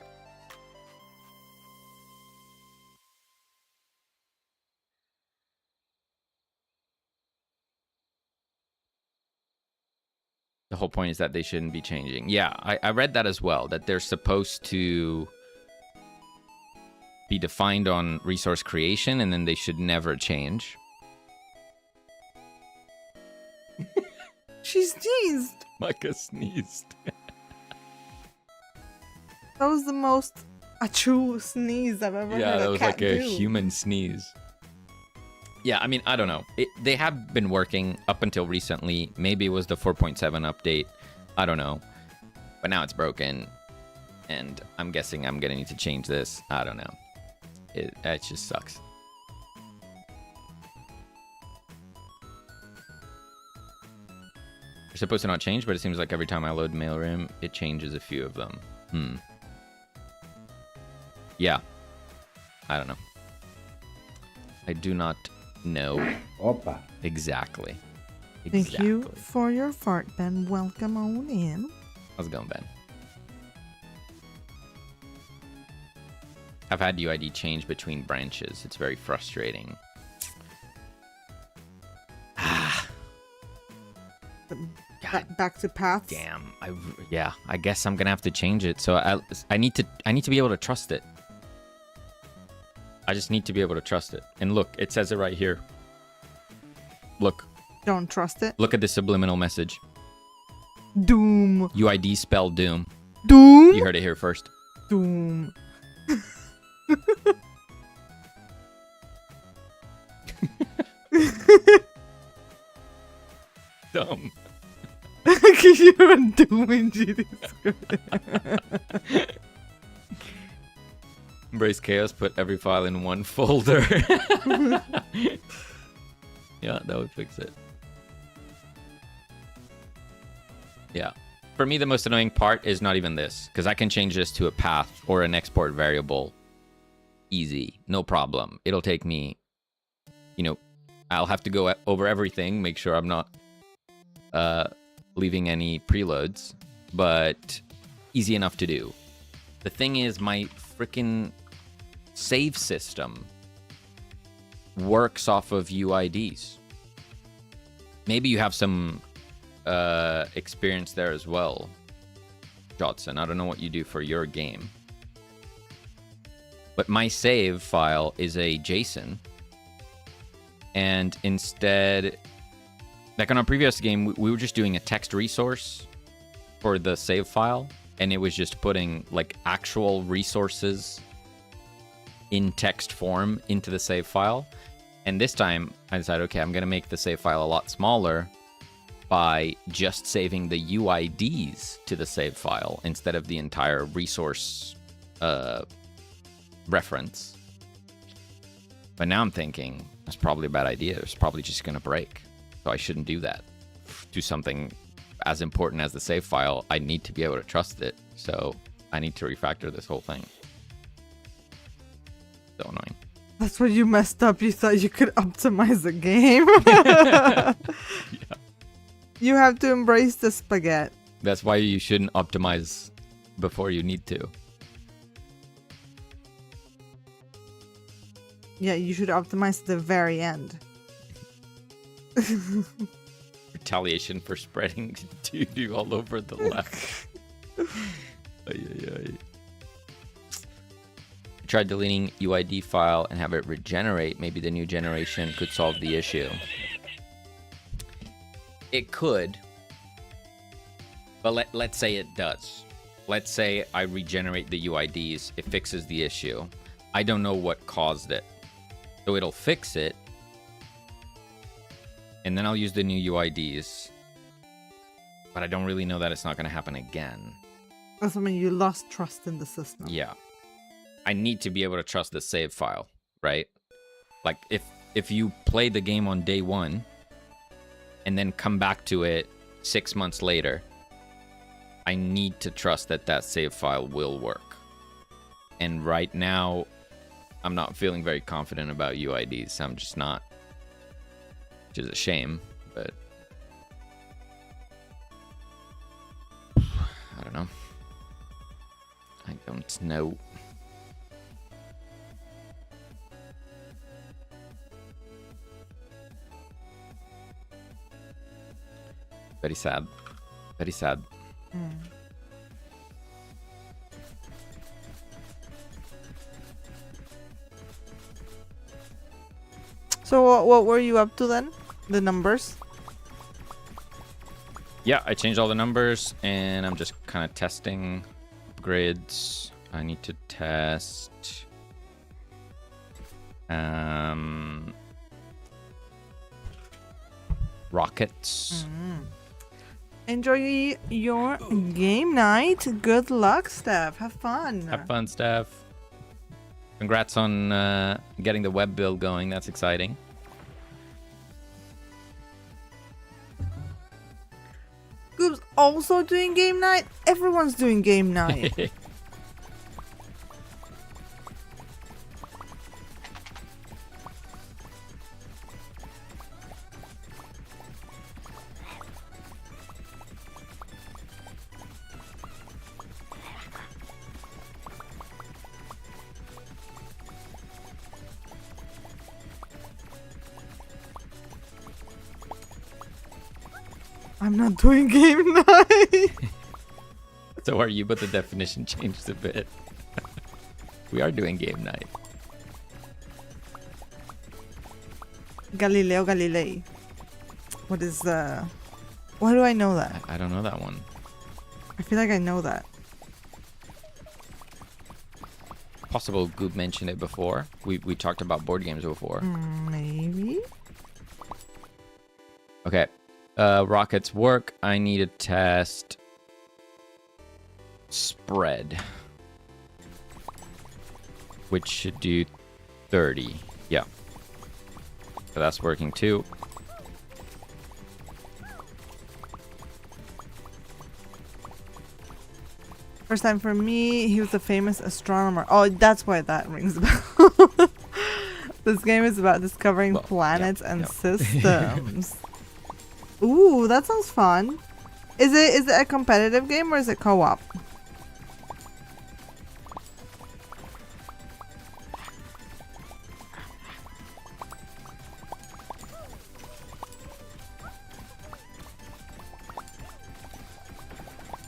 The whole point is that they shouldn't be changing. Yeah, I read that as well, that they're supposed to be defined on resource creation, and then they should never change. She sneezed. Micah sneezed. That was the most true sneeze I've ever heard. Yeah, that was like a do. human sneeze. Yeah, I mean, I don't know. They have been working up until recently. Maybe it was the 4.7 update. I don't know. But now it's broken. And I'm guessing I'm going to need to change this. I don't know. It just sucks. They're supposed to not change, but it seems like every time I load Mailroom, it changes a few of them. Yeah. I don't know. I do not know. Opa. Exactly. Thank you for your fart, Ben. Welcome on in. How's it going, Ben? I've had UID change between branches. It's very frustrating. back to paths. Damn. Yeah, I guess I'm gonna have to change it. So I need to be able to trust it. I just need to be able to trust it. And look, it says it right here. Look. Don't trust it. Look at the subliminal message. Doom. UID spell doom. Doom. You heard it here first. Doom. Dumb. You're a doom in GD script. Embrace chaos, put every file in one folder. Yeah, that would fix it. Yeah. For me, the most annoying part is not even this, because I can change this to a path or an export variable. Easy. No problem. It'll take me, I'll have to go over everything, make sure I'm not leaving any preloads, but easy enough to do. The thing is, my freaking save system works off of UIDs. Maybe you have some experience there as well, Jotson. I don't know what you do for your game, but my save file is a JSON, and instead, like on our previous game, we were just doing a text resource for the save file, and it was just putting like actual resources in text form into the save file. And this time I decided, okay, I'm going to make the save file a lot smaller by just saving the UIDs to the save file instead of the entire resource reference. But now I'm thinking that's probably a bad idea. It's probably just going to break. So I shouldn't do that. Do something as important as the save file. I need to be able to trust it. So I need to refactor this whole thing. So annoying. That's where you messed up. You thought you could optimize the game. Yeah. You have to embrace the spaghetti. That's why you shouldn't optimize before you need to. Yeah, you should optimize at the very end. Retaliation for spreading doo-doo all over the left. I tried deleting UID file and have it regenerate. Maybe the new generation could solve the issue. It could, but let's say it does. Let's say I regenerate the UIDs. It fixes the issue. I don't know what caused it. So it'll fix it. And then I'll use the new UIDs. But I don't really know that it's not going to happen again. That's when you lost trust in the system. Yeah. I need to be able to trust the save file, right? Like, if you play the game on day one, and then come back to it 6 months later, I need to trust that that save file will work. And right now, I'm not feeling very confident about UIDs. I'm just not. Which is a shame, but I don't know. I don't know. Very sad. Very sad. So what were you up to then? The numbers? Yeah, I changed all the numbers, and I'm just kind of testing upgrades. I need to test rockets. Enjoy your game night. Good luck, Steph. Have fun. Have fun, Steph. Congrats on getting the web build going. That's exciting. Goob's also doing game night. Everyone's doing game night. I'm not doing game night. So are you, but the definition changed a bit. We are doing game night. Galileo Galilei. What is the... Why do I know that? I don't know that one. I feel like I know that. Possible Goop mentioned it before. We talked about board games before. Maybe? Okay. Rockets work. I need to test spread, which should do 30. Yeah. So that's working too. First time for me, he was a famous astronomer. Oh, that's why that rings a bell. This game is about discovering planets and systems. Ooh, that sounds fun. Is it a competitive game or is it co-op?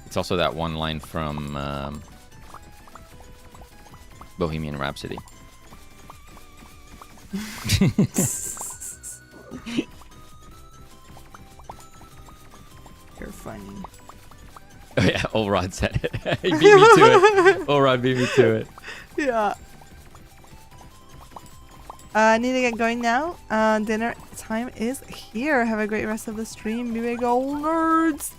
It's also that one line from Bohemian Rhapsody. You're funny. Oh yeah, Olrod said it. He beat me to it. Olrod beat me to it. Yeah. I need to get going now. Dinner time is here. Have a great rest of the stream. Be big old nerds.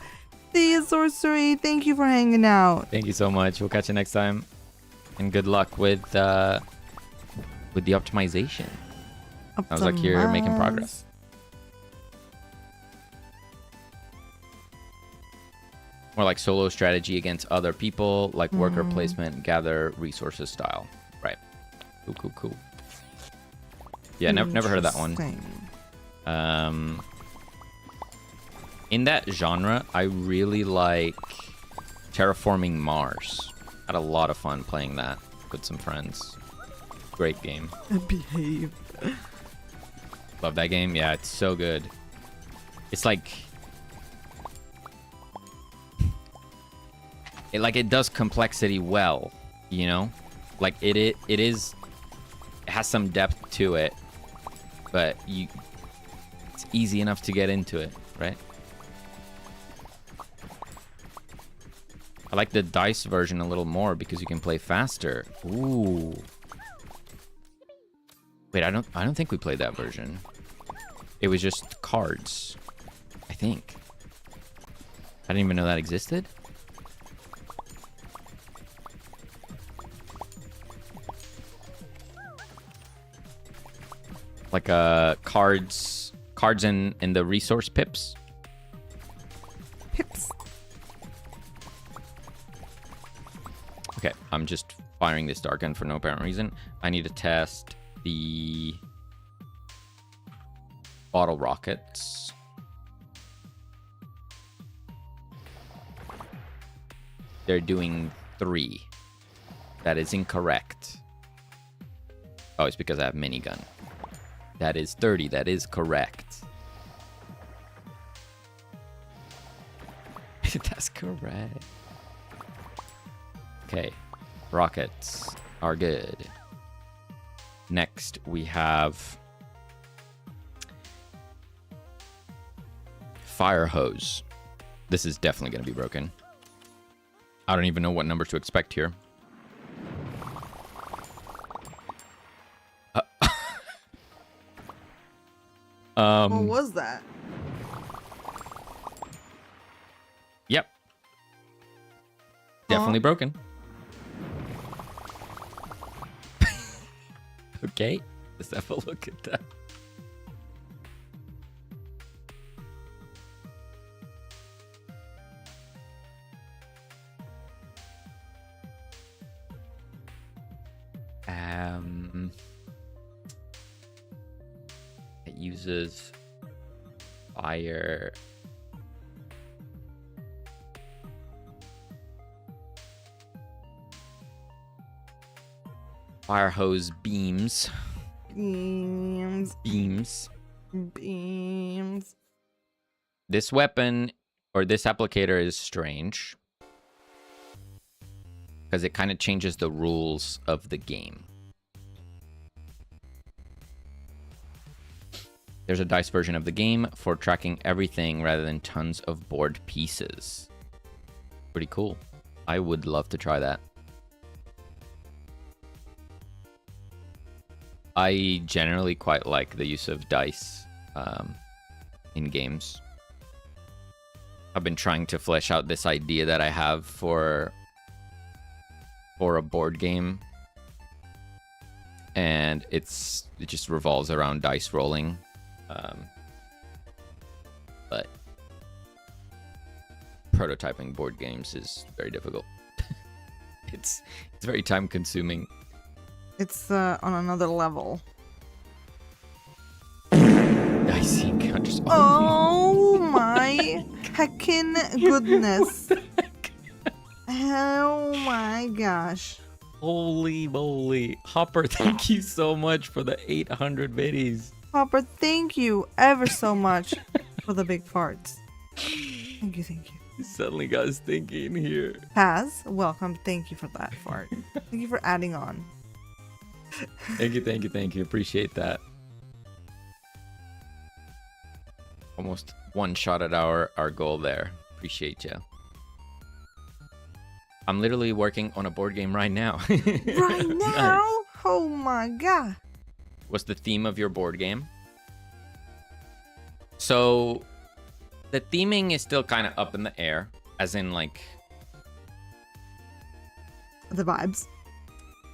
See you, Sorcery. Thank you for hanging out. Thank you so much. We'll catch you next time. And good luck with the optimization. Sounds like you're making progress. More like solo strategy against other people, like worker placement, gather resources style. Right. Cool. Yeah, never heard of that one. In that genre, I really like Terraforming Mars. Had a lot of fun playing that with some friends. Great game. Behave. Love that game. Yeah, it's so good. It's like... It does complexity well, you know? Like, it has some depth to it, but it's easy enough to get into it, right? I like the dice version a little more because you can play faster. Ooh. Wait, I don't think we played that version. It was just cards, I think. I didn't even know that existed. Like cards in the resource pips. Pips. Okay, I'm just firing this dark gun for no apparent reason. I need to test the bottle rockets. They're doing 3. That is incorrect. Oh, it's because I have minigun. That is 30. That is correct. That's correct. Okay. Rockets are good. Next, we have fire hose. This is definitely going to be broken. I don't even know what numbers to expect here. What was that? Yep. Definitely broken. Okay. Let's have a look at that. It uses fire. Fire hose beams. Beams. Beams. Beams. This weapon or this applicator is strange because it kind of changes the rules of the game. There's a dice version of the game for tracking everything rather than tons of board pieces. Pretty cool. I would love to try that. I generally quite like the use of dice in games. I've been trying to flesh out this idea that I have for a board game, and it just revolves around dice rolling. But prototyping board games is very difficult. It's very time consuming. It's on another level. Dice encounters. Oh my heckin' goodness. Oh my gosh. Holy moly. Hopper, thank you so much for the 800 biddies. Hopper, thank you ever so much for the big farts. Thank you, thank you. You suddenly got us thinking here. Paz, welcome. Thank you for that fart. Thank you for adding on. Thank you. Appreciate that. Almost one shot at our goal there. Appreciate you. I'm literally working on a board game right now. Right now? Nice. Oh my god. What's the theme of your board game? So, the theming is still kind of up in the air, as in like the vibes.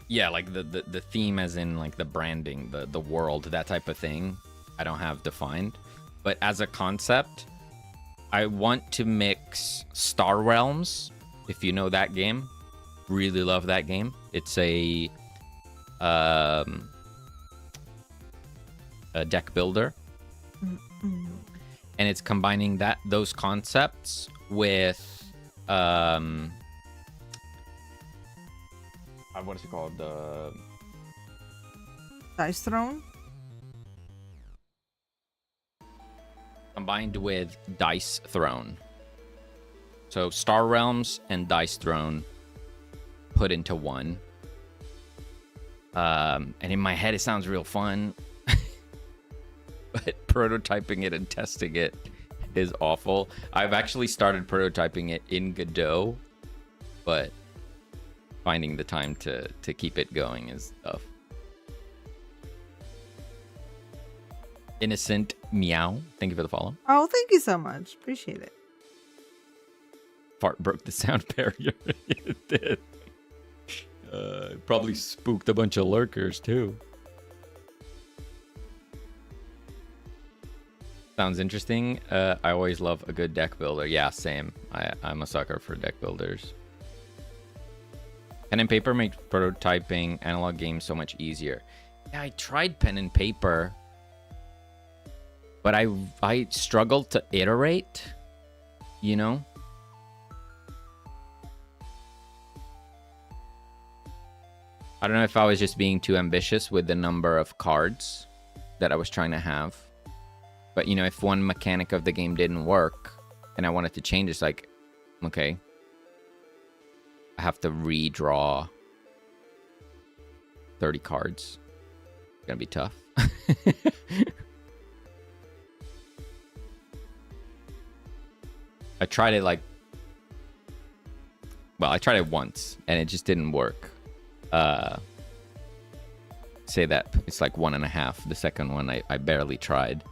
Yeah, like the theme, as in like the branding, the world, that type of thing. I don't have defined, but as a concept, I want to mix Star Realms. If you know that game, really love that game. It's a deck builder. Mm-mm. And it's combining those concepts with what is it called? The Dice Throne? Combined with Dice Throne. So Star Realms and Dice Throne put into one. And in my head, it sounds real fun. But prototyping it and testing it is awful. I've actually started prototyping it in Godot, but finding the time to keep it going is tough. Innocent Meow, thank you for the follow. Oh, thank you so much. Appreciate it. Fart broke the sound barrier. It did. Probably spooked a bunch of lurkers too. Sounds interesting. I always love a good deck builder. Yeah, same. I'm a sucker for deck builders. Pen and paper makes prototyping analog games so much easier. Yeah, I tried pen and paper, but I struggled to iterate, you know? I don't know if I was just being too ambitious with the number of cards that I was trying to have. But, you know, if one mechanic of the game didn't work and I wanted to change, it's like, okay, I have to redraw 30 cards. It's going to be tough. I tried it I tried it once and it just didn't work. Say that it's like 1.5. The second one I barely tried.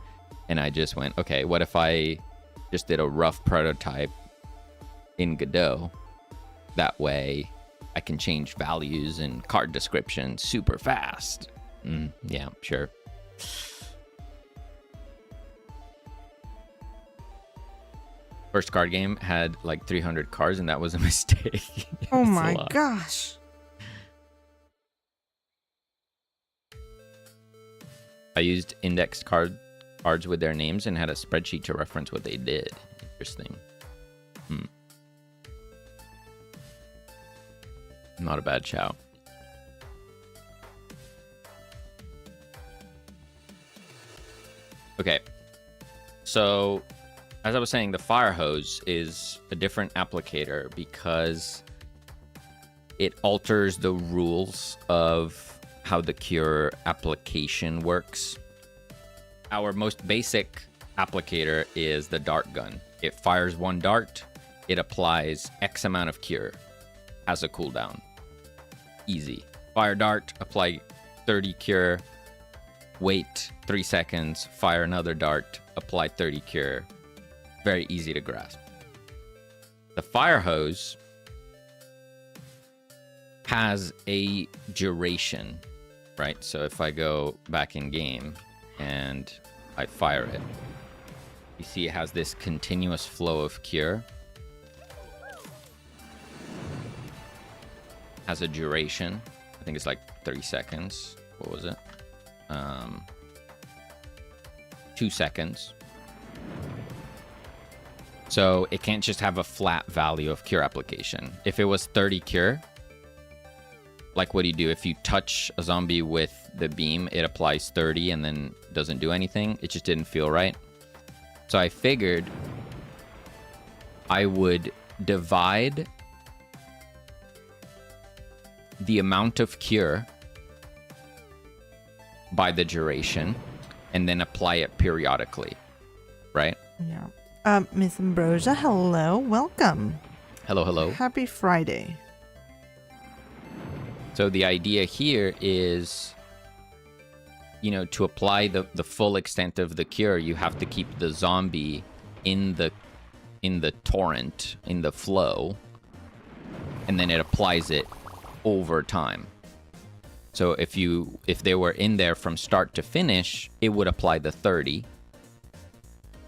And I just went, okay, what if I just did a rough prototype in Godot? That way I can change values and card descriptions super fast. Yeah, sure. First card game had like 300 cards, and that was a mistake. Oh my gosh. I used indexed cards with their names and had a spreadsheet to reference what they did. Interesting. Not a bad chow. Okay. So as I was saying, the fire hose is a different applicator because it alters the rules of how the cure application works. Our most basic applicator is the dart gun. It fires one dart, it applies X amount of cure, has a cooldown. Easy. Fire dart, apply 30 cure, wait 3 seconds, fire another dart, apply 30 cure. Very easy to grasp. The fire hose has a duration, right? So if I go back in game and I fire it, you see it has this continuous flow of cure. Has a duration. I think it's like 30 seconds. What was it? 2 seconds. So it can't just have a flat value of cure application. If it was 30 cure, like what do you do? If you touch a zombie with the beam, it applies 30 and then doesn't do anything. It just didn't feel right. So I figured I would divide the amount of cure by the duration and then apply it periodically, right? Yeah. Miss Ambrosia, hello, welcome. Hello, hello. Happy Friday. So the idea here is, you know, to apply the full extent of the cure, you have to keep the zombie in the torrent, in the flow, and then it applies it over time. So if they were in there from start to finish, it would apply the 30.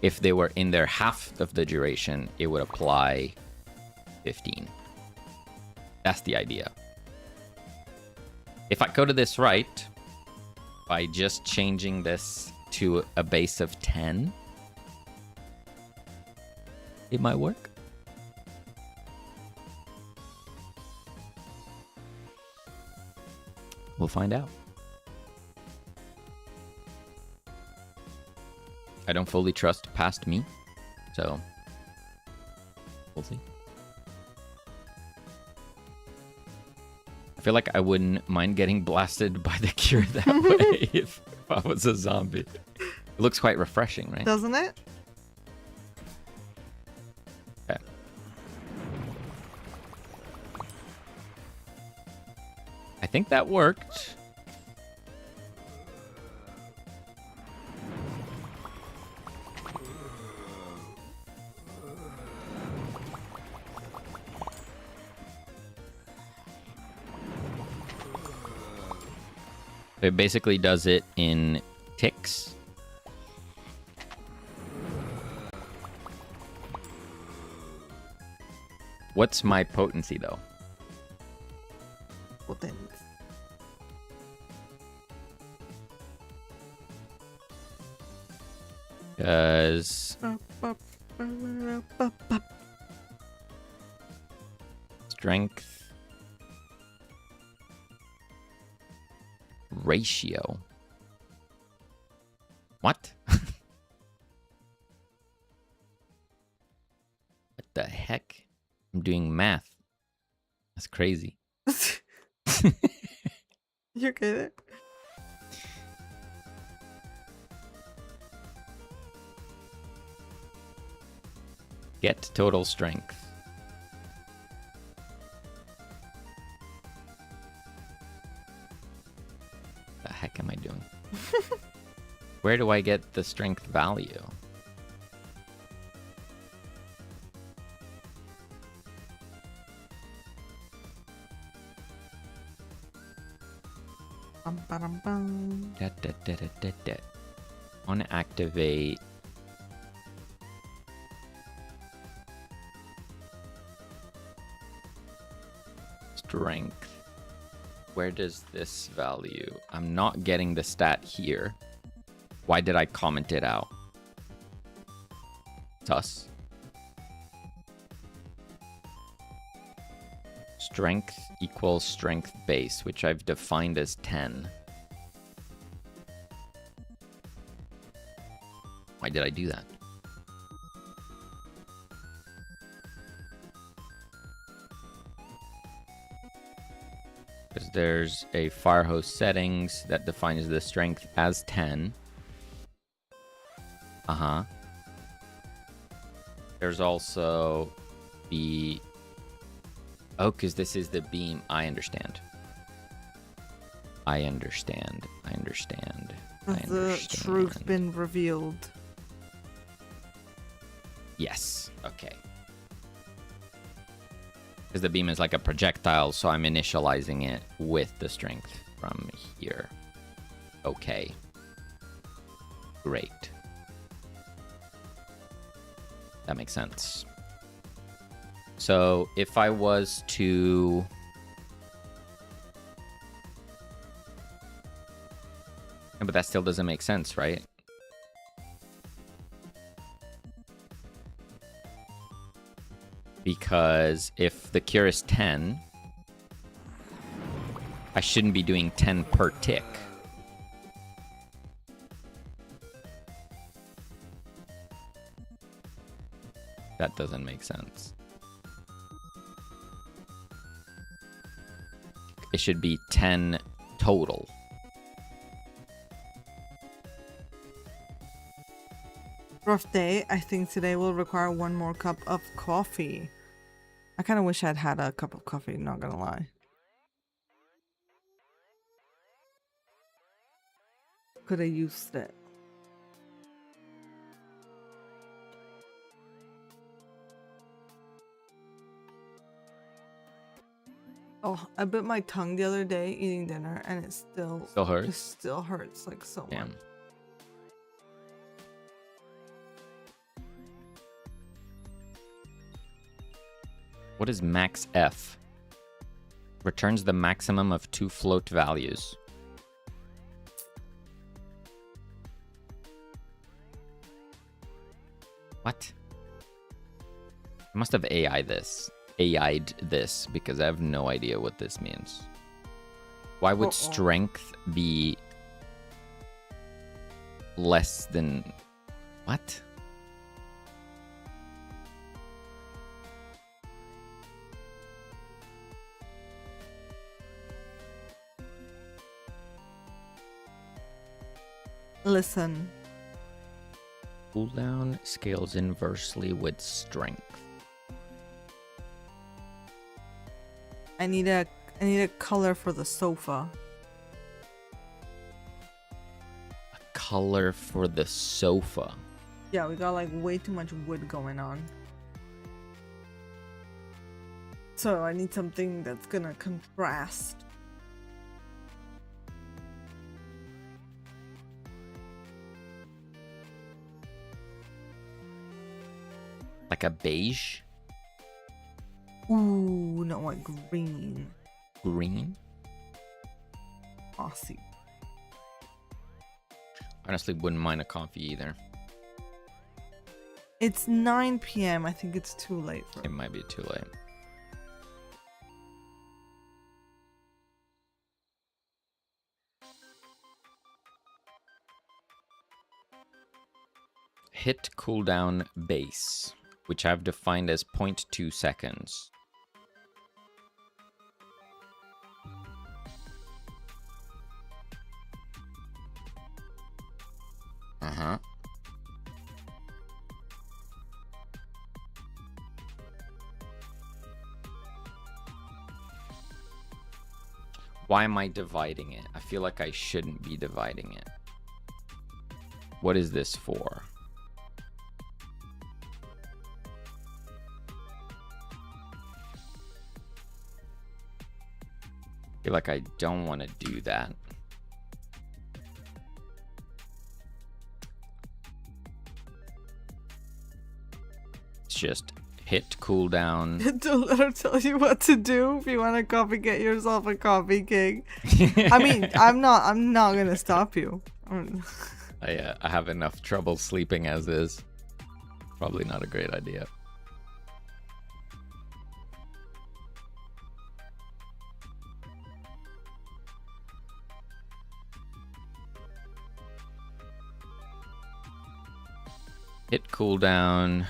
If they were in there half of the duration, it would apply 15. That's the idea. If I go to this right, by just changing this to a base of 10, it might work. We'll find out. I don't fully trust past me, so we'll see. I feel like I wouldn't mind getting blasted by the cure that way if I was a zombie. It looks quite refreshing, right? Doesn't it? Okay. I think that worked. It basically does it in ticks. What's my potency, though? Potent. Because strength ratio. What? What the heck? I'm doing math. That's crazy. You get it? Get total strength. The heck am I doing? Where do I get the strength value? Bum, ba-dum, bum. I want to activate strength. Where does this value? I'm not getting the stat here. Why did I comment it out? Sus. Strength equals strength base, which I've defined as 10. Why did I do that? There's a fire hose settings that defines the strength as 10. There's also the... Oh, because this is the beam. I understand. Has the truth been revealed? Yes. Okay. Because the beam is like a projectile, so I'm initializing it with the strength from here. Okay. Great. That makes sense. So if I was to... No, but that still doesn't make sense, right? Because if the cure is 10, I shouldn't be doing 10 per tick. That doesn't make sense. It should be 10 total. Rough day. I think today will require one more cup of coffee. I kind of wish I'd had a cup of coffee, not gonna lie. Could have used it. Oh, I bit my tongue the other day eating dinner and it still hurts? It still hurts like so much. What is max F? Returns the maximum of 2 float values. What? I must have AI'd this because I have no idea what this means. Why would strength be less than... What? Listen. Cooldown scales inversely with strength. I need a color for the sofa. A color for the sofa. Yeah, we got like way too much wood going on. So I need something that's gonna contrast. Like a beige? Ooh, no, like green. Green? Aussie. Honestly, wouldn't mind a coffee either. It's 9 p.m. I think it's too late for it. Might be too late. Hit cooldown base, which I've defined as 0.2 seconds. Why am I dividing it? I feel like I shouldn't be dividing it. What is this for? I feel like I don't want to do that. It's just hit cooldown. Don't let her tell you what to do. If you want a coffee, get yourself a coffee, king. I mean, I'm not gonna stop you. I have enough trouble sleeping as is. Probably not a great idea. Hit cooldown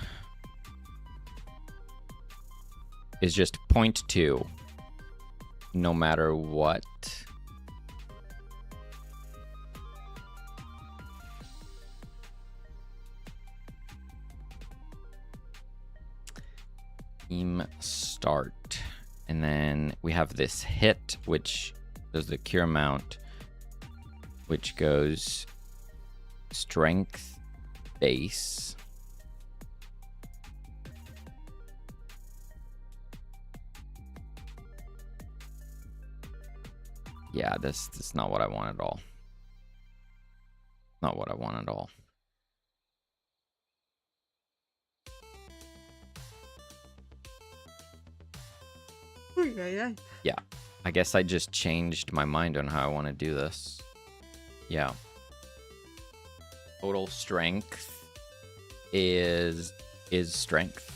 is just 0.2. no matter what. Team start. And then we have this hit, which does the cure amount, which goes strength base. Yeah, this is not what I want at all. Not what I want at all. Yeah, I guess I just changed my mind on how I want to do this. Yeah. Total strength is strength.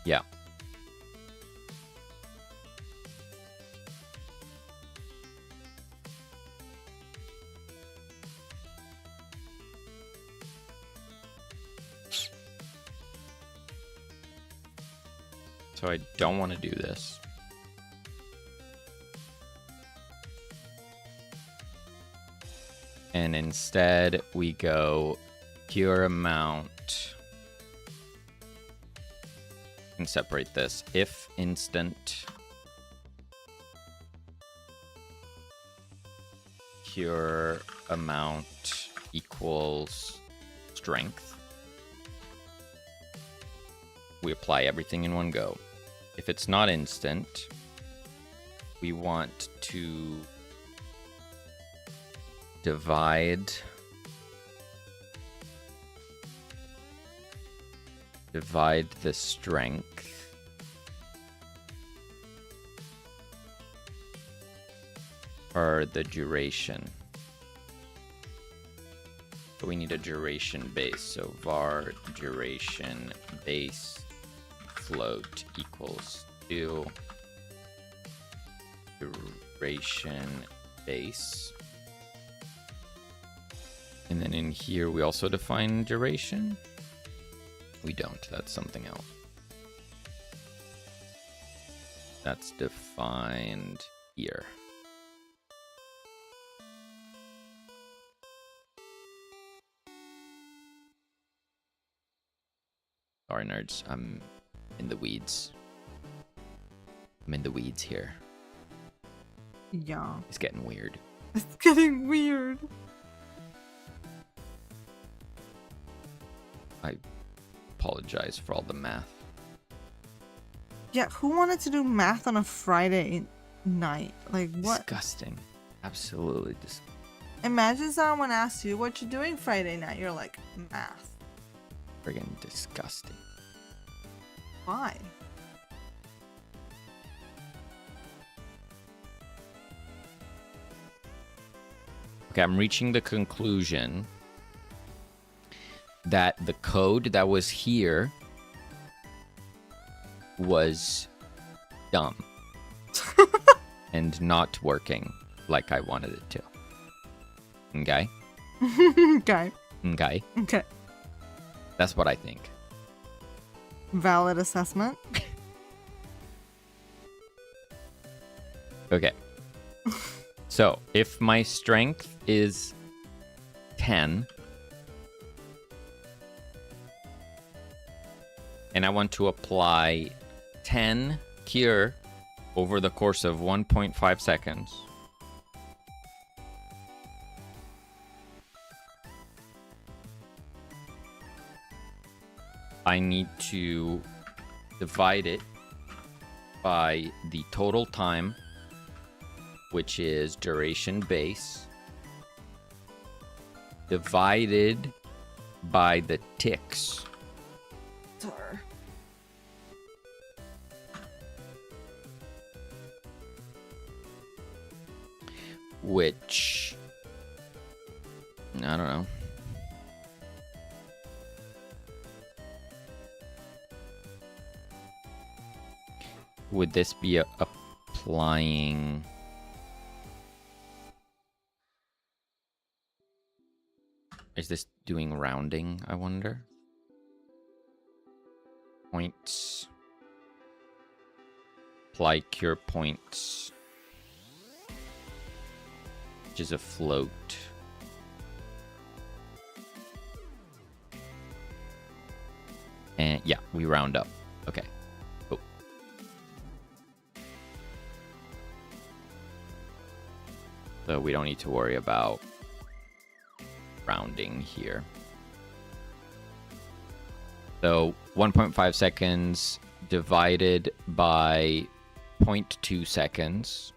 Yeah. So I don't want to do this. And instead we go cure amount. And separate this. If instant cure amount equals strength, we apply everything in one go. If it's not instant, we want to divide the strength or the duration. So we need a duration base. So var duration base float equals 2 duration base. And then in here we also define duration. We don't, that's something else. That's defined here. Sorry nerds, I'm in the weeds. I'm in the weeds here. Yeah. It's getting weird. It's getting weird. I apologize for all the math. Yeah, who wanted to do math on a Friday night? Like, what? Disgusting. Absolutely disgusting. Imagine someone asks you what you're doing Friday night. You're like, math. Friggin' disgusting. Why? Okay, I'm reaching the conclusion that the code that was here was dumb and not working like I wanted it to. Okay? Okay. Okay. Okay. That's what I think. Valid assessment. Okay. So, if my strength is 10, and I want to apply 10 cure over the course of 1.5 seconds, I need to divide it by the total time, which is duration base, divided by the ticks. Sorry. Which, I don't know. Would this be applying... Is this doing rounding, I wonder? points. Apply cure points. Which is a float. And yeah, we round up. Okay. Cool. So we don't need to worry about rounding here. So 1.5 seconds divided by 0.2 seconds.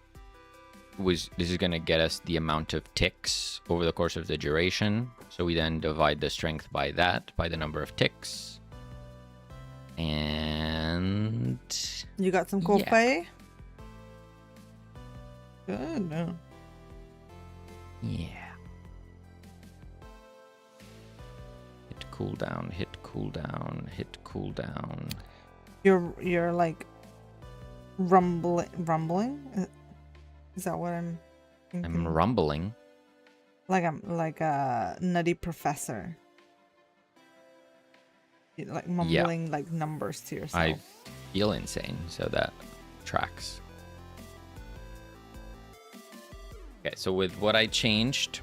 This is going to get us the amount of ticks over the course of the duration. So we then divide the strength by that, by the number of ticks. And you got some coffee? Good. No. Yeah. Hit cooldown, hit cooldown, hit cooldown. You're like rumbling? Is that what I'm thinking? I'm rumbling. Like I'm like a nutty professor. You're like mumbling like numbers to yourself. I feel insane, so that tracks. Okay, so with what I changed,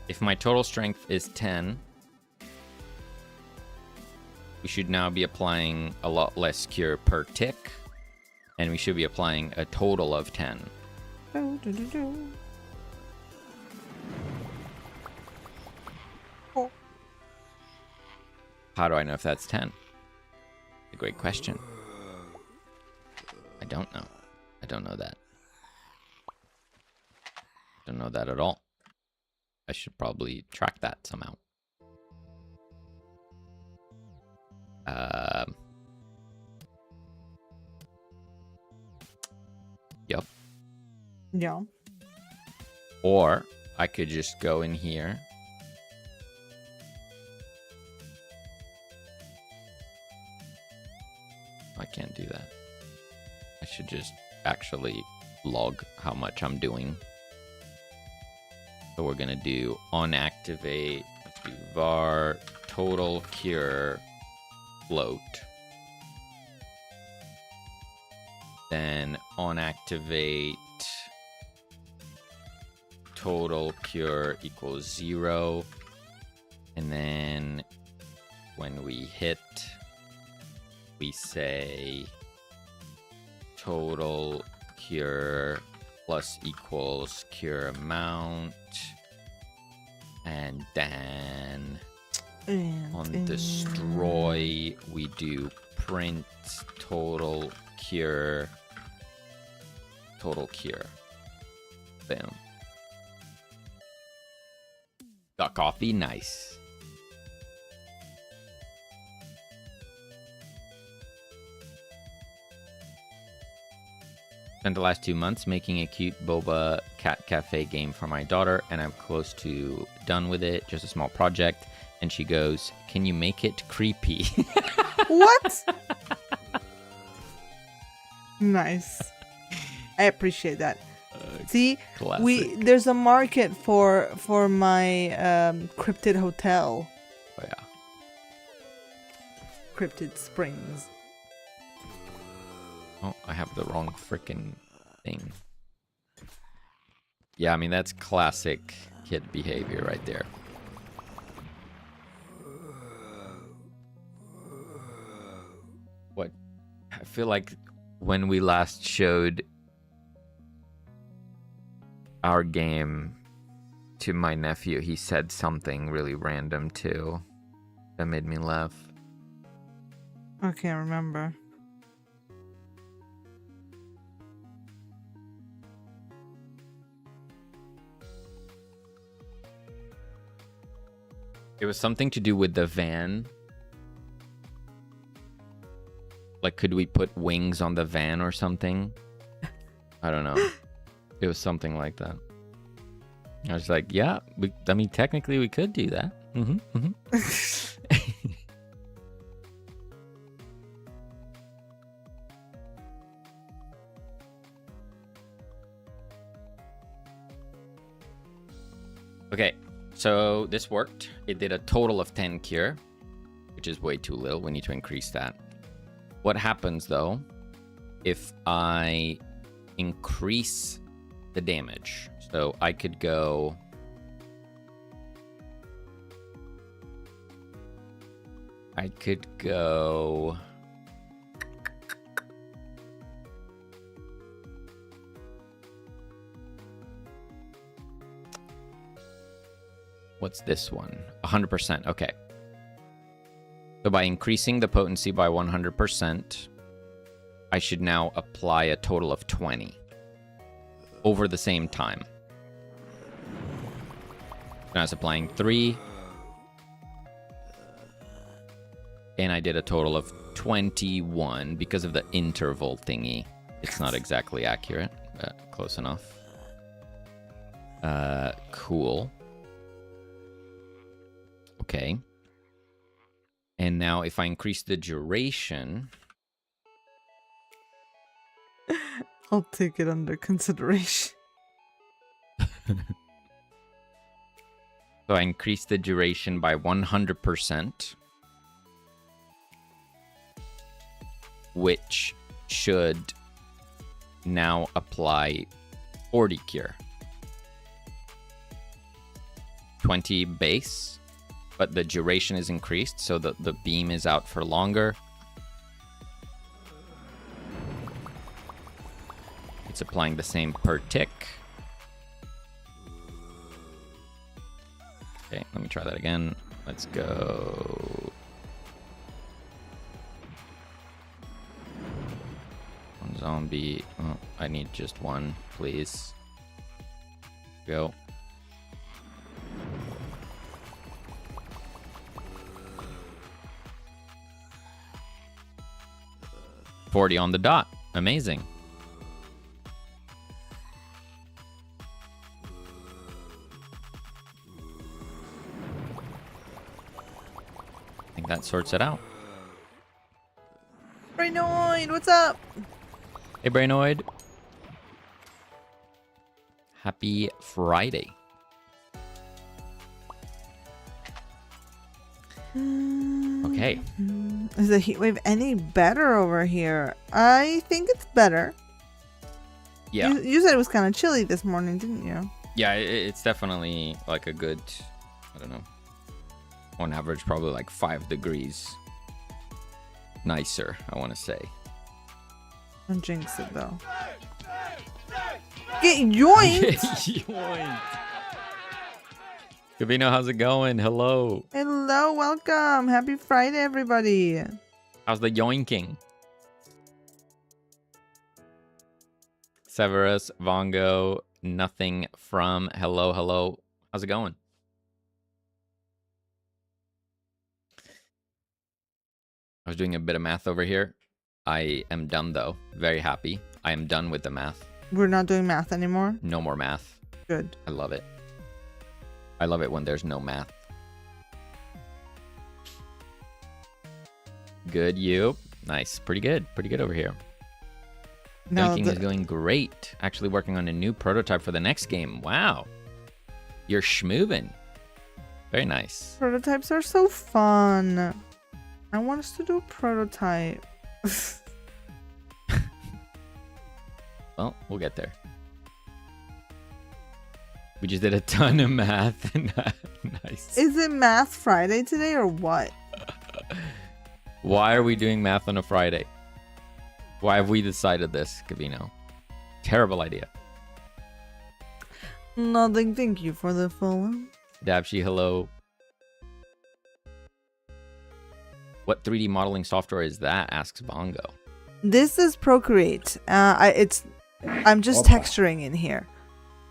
if my total strength is 10, we should now be applying a lot less cure per tick, and we should be applying a total of 10. Oh. How do I know if that's 10? A great question. I don't know. I don't know that. Don't know that at all. I should probably track that somehow. Yep. Yeah. Or I could just go in here. I can't do that. I should just actually log how much I'm doing. So we're gonna do on activate. Let's do var total cure float. Then on activate total cure equals 0. And then when we hit, we say total cure plus equals cure amount. And then on destroy, we do print total cure. Boom. Got coffee? Nice. Spent the last 2 months making a cute boba cat cafe game for my daughter, and I'm close to done with it. Just a small project. And she goes, "Can you make it creepy?" What? Nice. I appreciate that. See, classic. there's a market for my cryptid hotel. Oh yeah. Cryptid Springs. Oh, I have the wrong freaking thing. Yeah, I mean, that's classic kid behavior right there. What? I feel like when we last showed our game to my nephew, he said something really random too that made me laugh. I can't remember. It was something to do with the van. Like, could we put wings on the van or something? I don't know. It was something like that. I was like, yeah, I mean, technically we could do that. Okay, so this worked. It did a total of 10 cure, which which is way too little. We need to increase that. What happens though if I increase the damage? So I could go what's this one? 100%. Okay. So by increasing the potency by 100%, I should now apply a total of 20 over the same time. And I was applying 3. And I did a total of 21 because of the interval thingy. It's not exactly accurate, but close enough. Cool. Okay. And now if I increase the duration... I'll take it under consideration. So I increase the duration by 100%. Which should now apply 40 cure. 20 base, but the duration is increased, so the beam is out for longer. It's applying the same per tick. Okay, let me try that again. Let's go. One zombie. Oh, I need just one, please. Go. $40 on the dot. Amazing. I think that sorts it out. Brainoid, what's up? Hey, Brainoid. Happy Friday. Okay. Is the heat wave any better over here? I think it's better. Yeah. You said it was kind of chilly this morning, didn't you? Yeah, it's definitely like a good, I don't know, on average, probably like 5 degrees nicer, I want to say. Don't jinx it, though. Get yoinked! Yoinked! Gabino, how's it going? Hello. Hello, welcome. Happy Friday, everybody. How's the yoinking? Severus, Vongo, nothing from. Hello, hello. How's it going? I was doing a bit of math over here. I am done, though. Very happy. I am done with the math. We're not doing math anymore? No more math. Good. I love it. I love it when there's no math. Good, you. Nice. Pretty good. Pretty good over here. Dunking is going great. Actually working on a new prototype for the next game. Wow. You're schmoovin'. Very nice. Prototypes are so fun. I want us to do a prototype. Well, we'll get there. We just did a ton of math. Nice. Is it Math Friday today or what? Why are we doing math on a Friday? Why have we decided this, Gavino? Terrible idea. Nothing. Thank you for the follow. Dabshi, hello. What 3D modeling software is that? Asks Bongo. This is Procreate. I'm just texturing in here.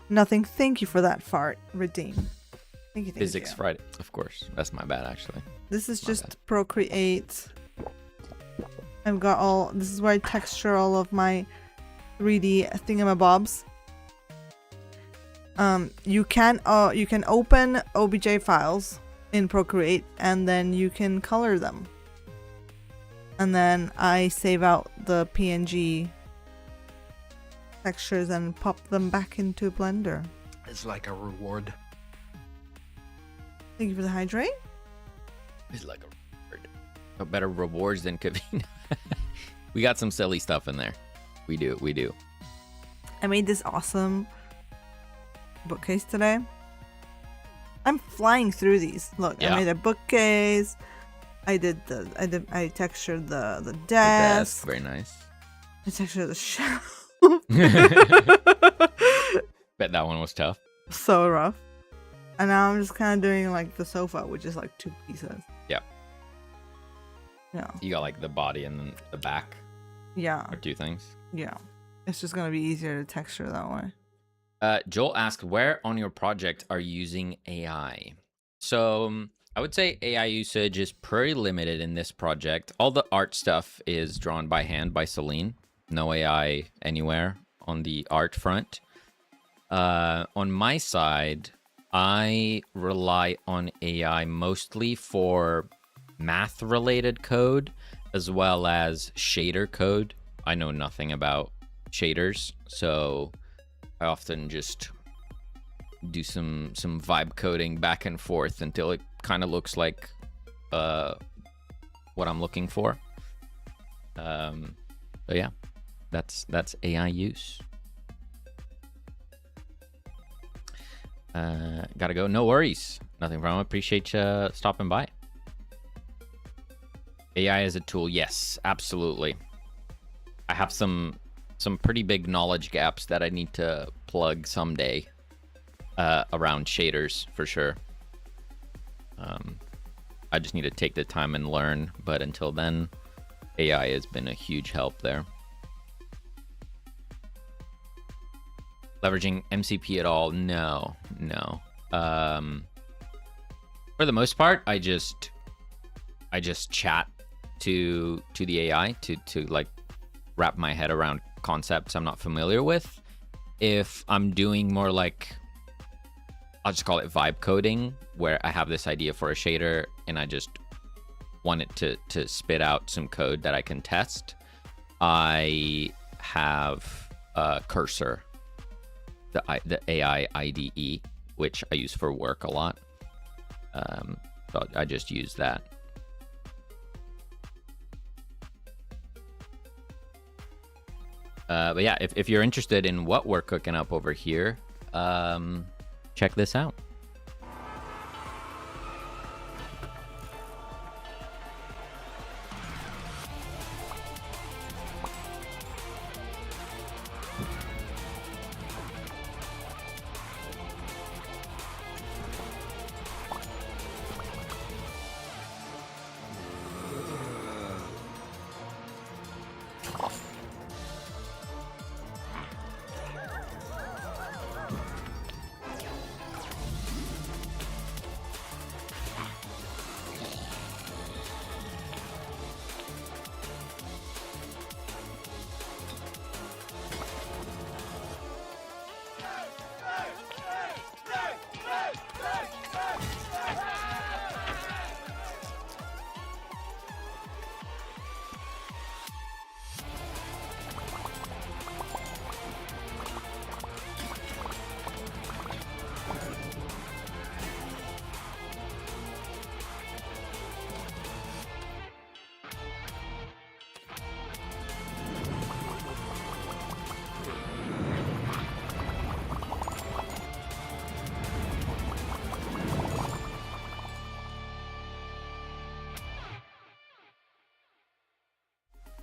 Nothing. Thank you for that fart. Redeem. Thank you. Physics Friday. Of course. That's my bad, actually. This is just Procreate. I've got all. This is where I texture all of my 3D thingamabobs. You can open OBJ files in Procreate and then you can color them. And then I save out the PNG textures and pop them back into Blender. It's like a reward. Thank you for the hydrate. It's like a bird. better rewards than Kavina. We got some silly stuff in there. We do. I made this awesome bookcase today. I'm flying through these. Look, Yeah. I made a bookcase. I textured the The desk. very nice. I textured the shelf. Bet that one was tough. So rough. And now I'm just kind of doing like the sofa, which is like 2 pieces. Yeah. Yeah. You got like the body and then the back Yeah. are 2 things. Yeah. It's just going to be easier to texture that way. Joel asked, where on your project are you using AI? So I would say AI usage is pretty limited in this project. All the art stuff is drawn by hand by Selene. No AI anywhere on the art front. On my side, I rely on AI mostly for math-related code as well as shader code. I know nothing about shaders, so I often just do some vibe coding back and forth until it kind of looks like what I'm looking for. But yeah, that's AI use. Gotta go. No worries. Nothing wrong. Appreciate you stopping by. AI is a tool. Yes, absolutely. I have some pretty big knowledge gaps that I need to plug someday around shaders for sure. I just need to take the time and learn, but until then, AI has been a huge help there. Leveraging MCP at all? No. For the most part, I just chat to the AI to like wrap my head around concepts I'm not familiar with. If I'm doing more like, I'll just call it vibe coding, where I have this idea for a shader and I just want it to spit out some code that I can test, I have Cursor, the AI IDE, which I use for work a lot. So I just use that. But yeah, if you're interested in what we're cooking up over here, check this out.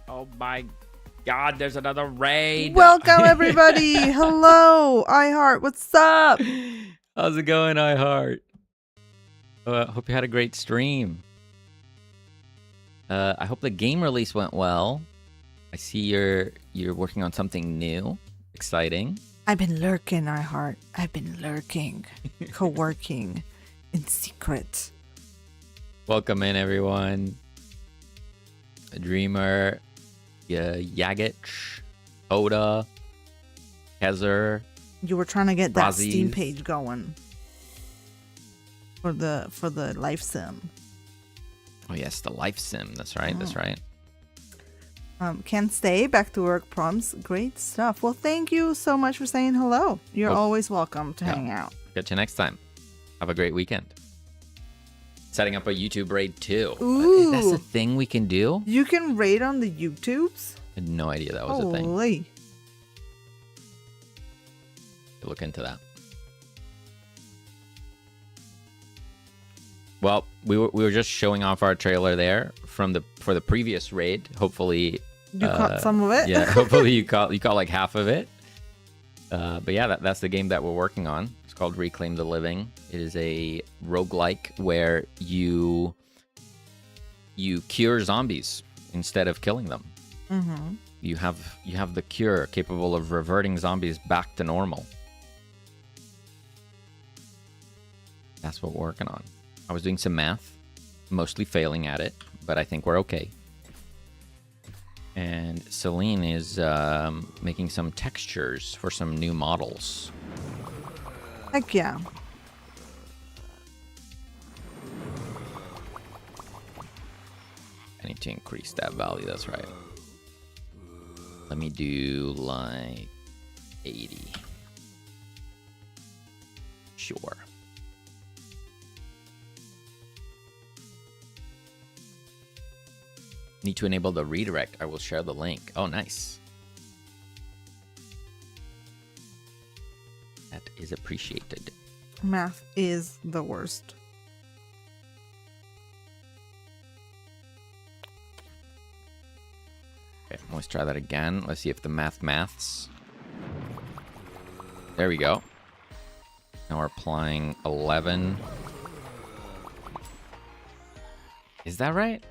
Oh my god, there's another raid. Welcome, everybody. Hello, iHeart. What's up? How's it going, iHeart? Hope you had a great stream. I hope the game release went well. I see you're working on something new. Exciting. I've been lurking, iHeart. I've been lurking, co-working in secret. Welcome in, everyone. Dreamer, Yagich, Oda, Hezer. You were trying to get that Razzies. Steam page going for the life sim. Oh yes, the life sim. That's right. That's right. Can't stay. Back to work prompts. Great stuff. Well, thank you so much for saying hello. You're Well, always welcome to yeah. hang out. Catch you next time. Have a great weekend. Setting up a YouTube raid too. Ooh. That's a thing we can do? You can raid on the YouTubes? I had no idea that was a thing. Holy. Look into that. Well, we were just showing off our trailer there for the previous raid. Hopefully You caught some of it? Yeah, hopefully you caught like half of it. But yeah, that's the game that we're working on. It's called Reclaim the Living. It is a roguelike where you cure zombies instead of killing them. Mm-hmm. You have the cure capable of reverting zombies back to normal. That's what we're working on. I was doing some math, mostly failing at it, but I think we're okay. And Selene is making some textures for some new models. Heck yeah. I need to increase that value, that's right. Let me do like 80. Sure. Need to enable the redirect. I will share the link. Oh, nice. That is appreciated. Math is the worst. Okay, let's try that again. Let's see if the maths. There we go. Now we're applying 11. Is that right?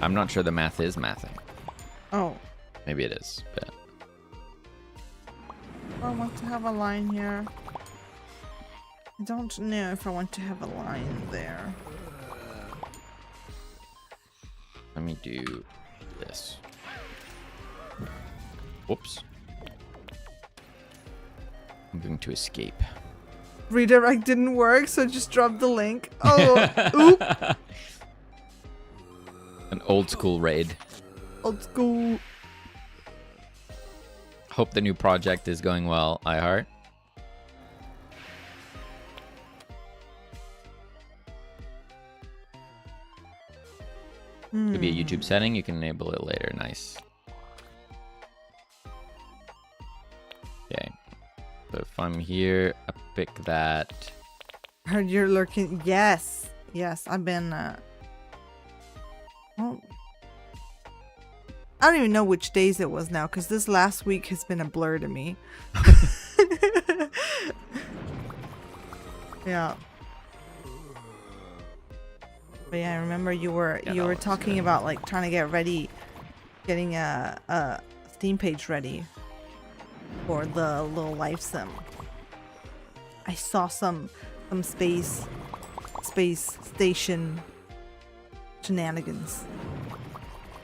I'm not sure the math is mathing. Oh. Maybe it is, but... I want to have a line here. I don't know if I want to have a line there. Let me do this. Whoops. I'm going to escape. Redirect didn't work, so just drop the link. Oh, oop. An old school raid. Old school. Hope the new project is going well, iHeart. Could be a YouTube setting. You can enable it later. Nice. Okay. So if I'm here, I pick that. Heard you're lurking. Yes. Yes, I've been... Well, I don't even know which days it was now, because this last week has been a blur to me. Yeah. But yeah, I remember you were talking about like trying to get ready, getting a Steam page ready for the little life sim. I saw some space station shenanigans.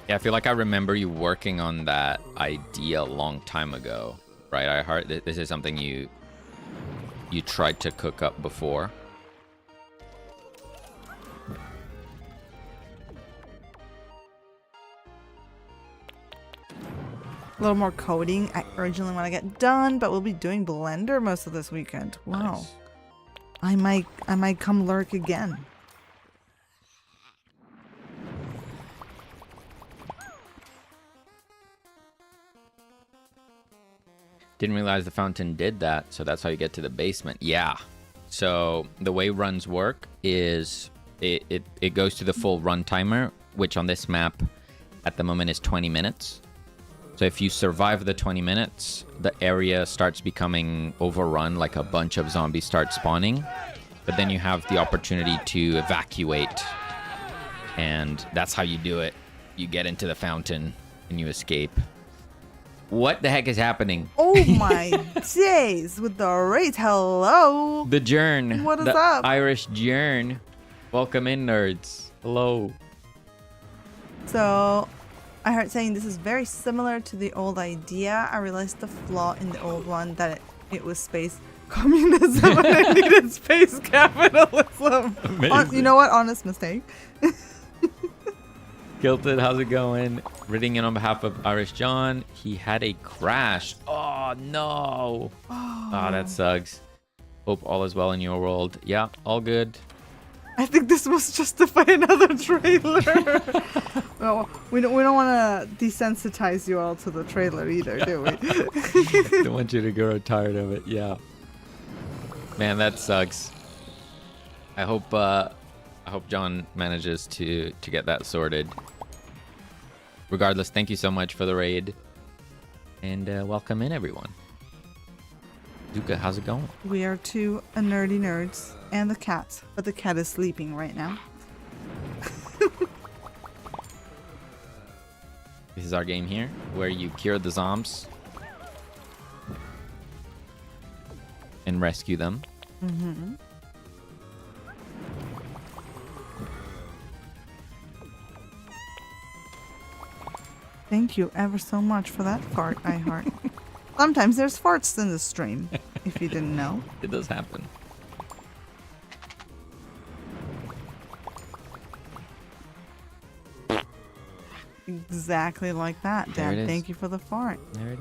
Yeah, I feel like I remember you working on that idea a long time ago, right? iHeart, this is something you tried to cook up before. A little more coding I urgently want to get done, but we'll be doing Blender most of this weekend. Wow. Nice. I might come lurk again. Didn't realize the fountain did that, so that's how you get to the basement. Yeah. So the way runs work is it goes to the full run timer, which on this map at the moment is 20 minutes. So if you survive the 20 minutes, the area starts becoming overrun, like a bunch of zombies start spawning. But then you have the opportunity to evacuate, and that's how you do it. You get into the fountain and you escape. What the heck is happening? Oh my days with the raid. Hello. The Jern. What is the up? Irish Jern. Welcome in, nerds. Hello. So I heard saying this is very similar to the old idea. I realized the flaw in the old one that it was space communism and it needed space capitalism. Amazing. You know what? Honest mistake. Gilted, how's it going? Reading in on behalf of Irish John. He had a crash. Oh, no. Oh, that sucks. Hope all is well in your world. Yeah, all good. I think this must justify another trailer. No, we don't want to desensitize you all to the trailer either, do we? Don't want you to grow tired of it. Yeah. Man, that sucks. I hope John manages to get that sorted. Regardless, thank you so much for the raid. And welcome in, everyone. Zuka, how's it going? We are two nerdy nerds and the cat, but the cat is sleeping right now. This is our game here, where you cure the zombs and rescue them. Mm-hmm. Thank you ever so much for that fart, I heart. Sometimes there's farts in the stream, if you didn't know. It does happen. Exactly like that, There it Dad. is. Thank you for the fart. There it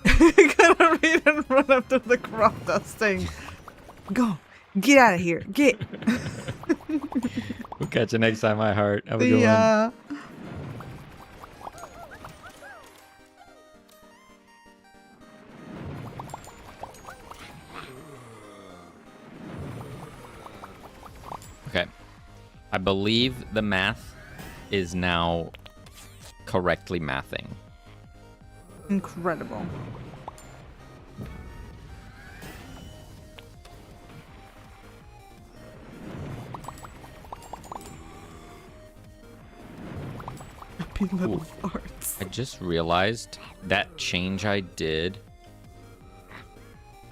is. Gotta read and run up to the crop dusting. Go. Get out of here. Get. We'll catch you next time, my heart. Have a good one. The, Okay. I believe the math is now correctly mathing. Incredible. Happy little Ooh. farts. I just realized that change I did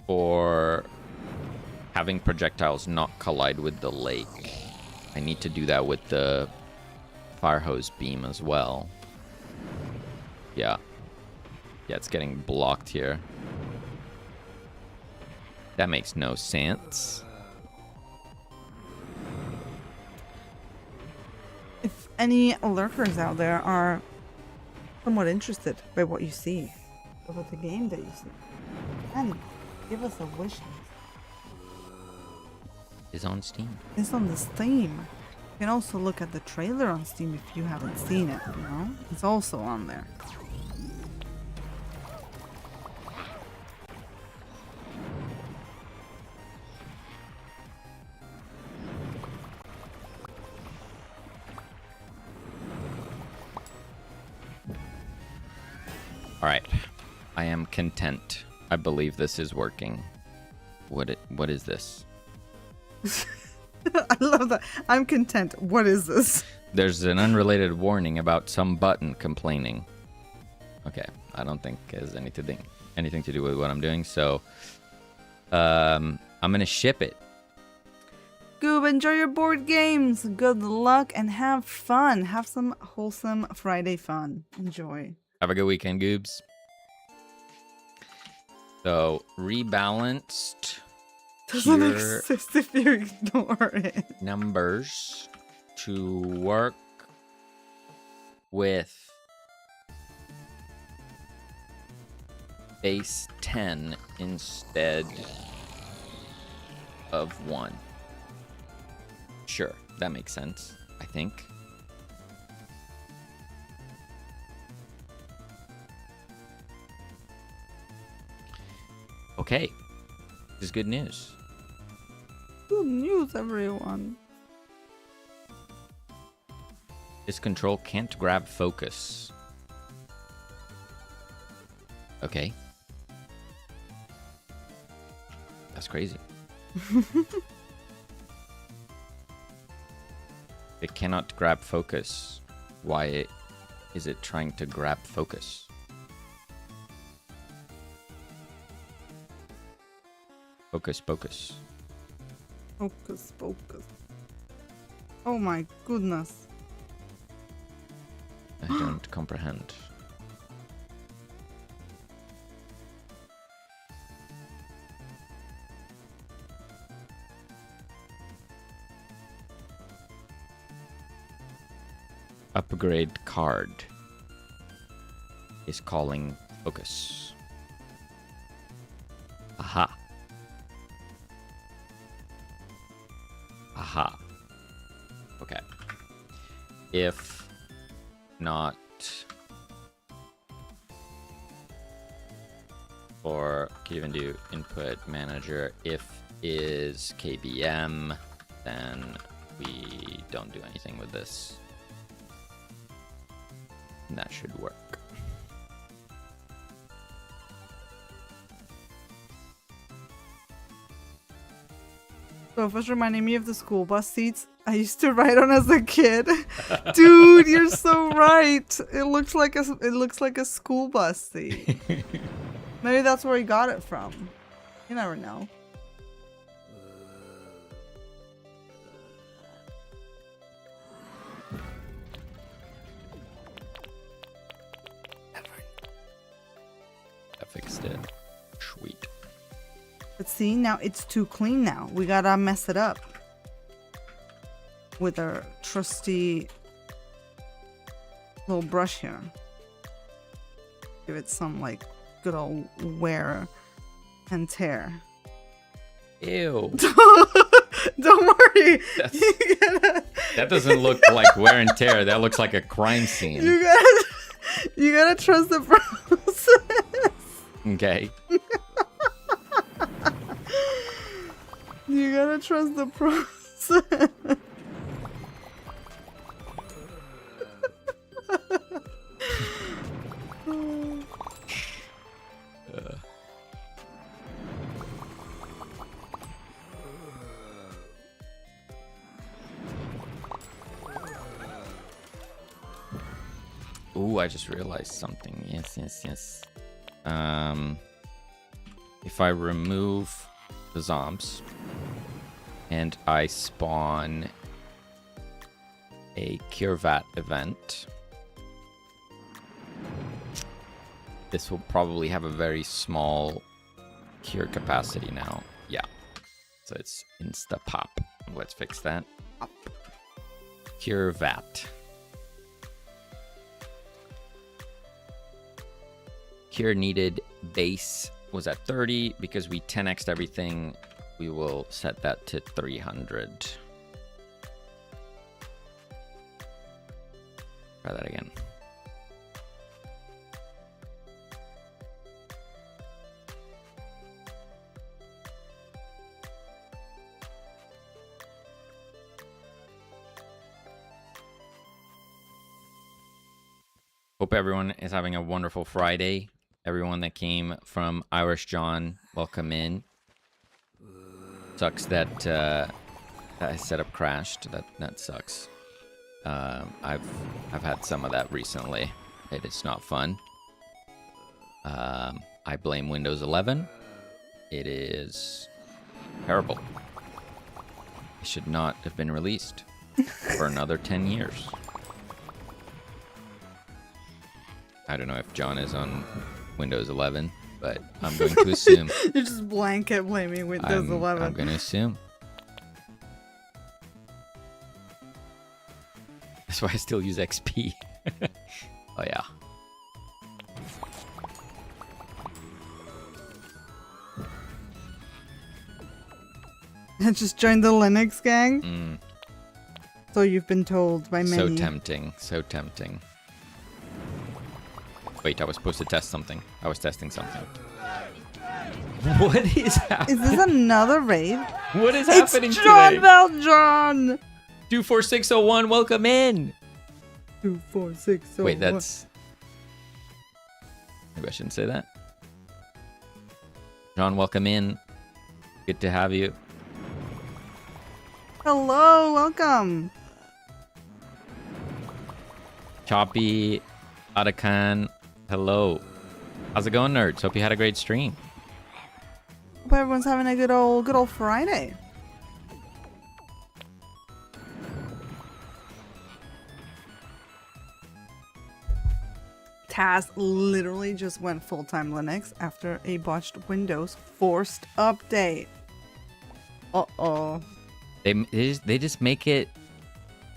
for having projectiles not collide with the lake. I need to do that with the fire hose beam as well. Yeah. Yeah, it's getting blocked here. That makes no sense. If any lurkers out there are somewhat interested by what you see, about the game that you see, and give us a wish list. Is on Steam. It's on the Steam. You can also look at the trailer on Steam if you haven't seen it, you know? It's also on there. Alright. I am content. I believe this is working. What is this? I love that. I'm content. What is this? There's an unrelated warning about some button complaining. Okay, I don't think it has anything to do with what I'm doing, so I'm gonna ship it. Goob, enjoy your board games. Good luck and have fun. Have some wholesome Friday fun. Enjoy. Have a good weekend, Goobs. So, rebalanced Doesn't pure exist if you ignore it. numbers to work with base 10 instead of 1. Sure, that makes sense, I think. Okay, this is good news. Good news, everyone. This control can't grab focus. Okay. That's crazy. It cannot grab focus. Why is it trying to grab focus? Focus, focus. Focus, focus. Oh my goodness. I don't comprehend. Upgrade card is calling focus. Aha. if not, or could even do input manager. If is KBM, then we don't do anything with this. And that should work. So it was reminding me of the school bus seats I used to ride on as a kid. Dude, you're so right. It looks like a school bus seat. Maybe that's where he got it from. You never know. I fixed it. Sweet. But see, now it's too clean now. We gotta mess it up. With our trusty little brush here. Give it some, like, good old wear and tear. Ew. Don't worry. That doesn't look like wear and tear. That looks like a crime scene. You gotta trust the process. Okay. You gotta trust the process. Ooh, I just realized something. Yes. If I remove the zombies and I spawn a Cure Vat event, this will probably have a very small cure capacity now. Yeah. So it's insta pop. Let's fix that. Cure Vat. Cure needed base was at 30. Because we 10x'd everything, we will set that to 300. Try that again. Hope everyone is having a wonderful Friday. Everyone that came from Irish John, welcome in. Sucks that that setup crashed. That sucks. I've had some of that recently. It is not fun. I blame Windows 11. It is terrible. It should not have been released for another 10 years. I don't know if John is on Windows 11, but I'm going to assume. You're just blanket blaming Windows 11. I'm going to assume. That's why I still use XP. Oh, yeah. And just join the Linux gang? So you've been told by many. So tempting. So tempting. Wait, I was supposed to test something. I was testing something. What is happening? Is this another raid? What is happening today? It's John today? Valjean! 24601, welcome in! 24601. Wait, that's... Maybe I shouldn't say that. John, welcome in. Good to have you. Hello, welcome. Choppy, Atakan, hello. How's it going, nerds? Hope you had a great stream. Hope everyone's having a good old Friday. Taz literally just went full-time Linux after a botched Windows forced update. Uh-oh. They just make it...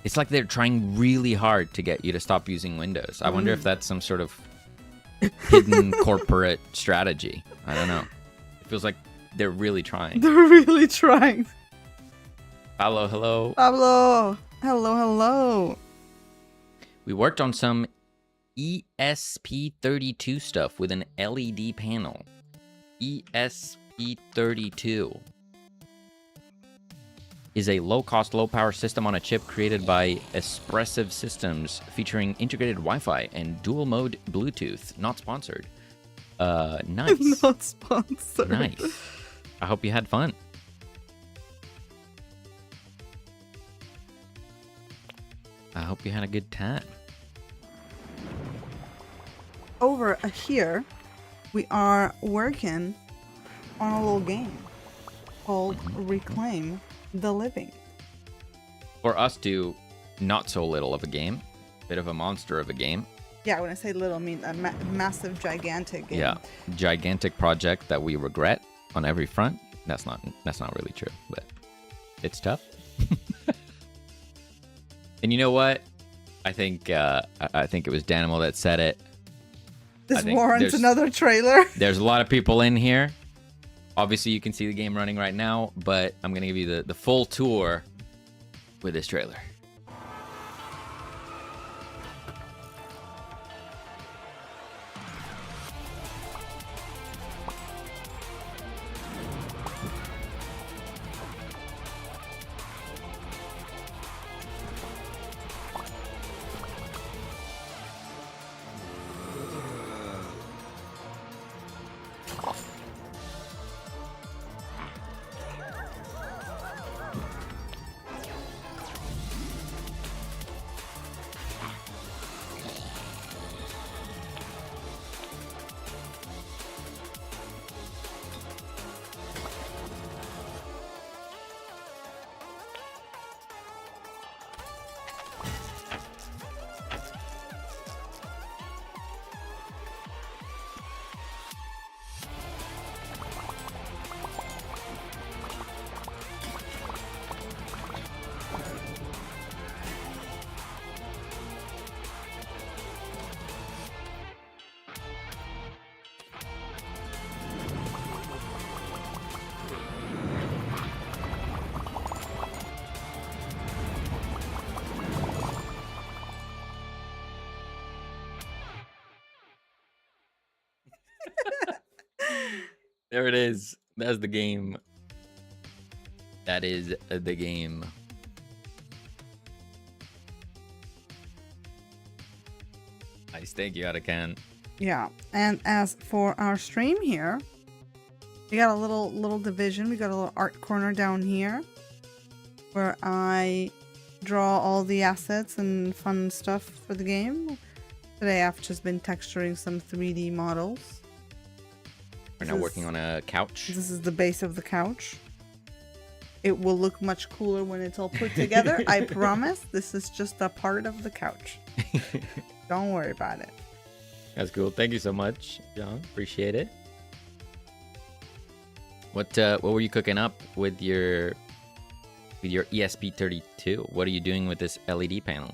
It's like they're trying really hard to get you to stop using Windows. I wonder if that's some sort of hidden corporate strategy. I don't know. It feels like they're really trying. They're really trying. Pablo, hello. Pablo, hello. We worked on some ESP32 stuff with an LED panel. ESP32 is a low-cost, low-power system on a chip created by Espressive Systems, featuring integrated Wi-Fi and dual-mode Bluetooth. Not sponsored. Nice. Not sponsored. Nice. I hope you had fun. I hope you had a good time. Over here, we are working on a little game called Reclaim the Living. For us to not so little of a game, bit of a monster of a game. Yeah, when I say little, I mean a massive, gigantic game. Yeah, gigantic project that we regret on every front. That's not really true, but it's tough. And you know what? I think it was Danimal that said it. This warrants another trailer. There's a lot of people in here. Obviously, you can see the game running right now, but I'm gonna give you the full tour with this trailer. There it is. That's the game. That is the game. Nice. Thank you, Atakan. Yeah, and as for our stream here, we got a little division. We got a little art corner down here where I draw all the assets and fun stuff for the game. Today I've just been texturing some 3D models. We're now working on a couch. This is the base of the couch. It will look much cooler when it's all put together. I promise. This is just a part of the couch. Don't worry about it. That's cool. Thank you so much, John. Appreciate it. What were you cooking up with your ESP32? What are you doing with this LED panel?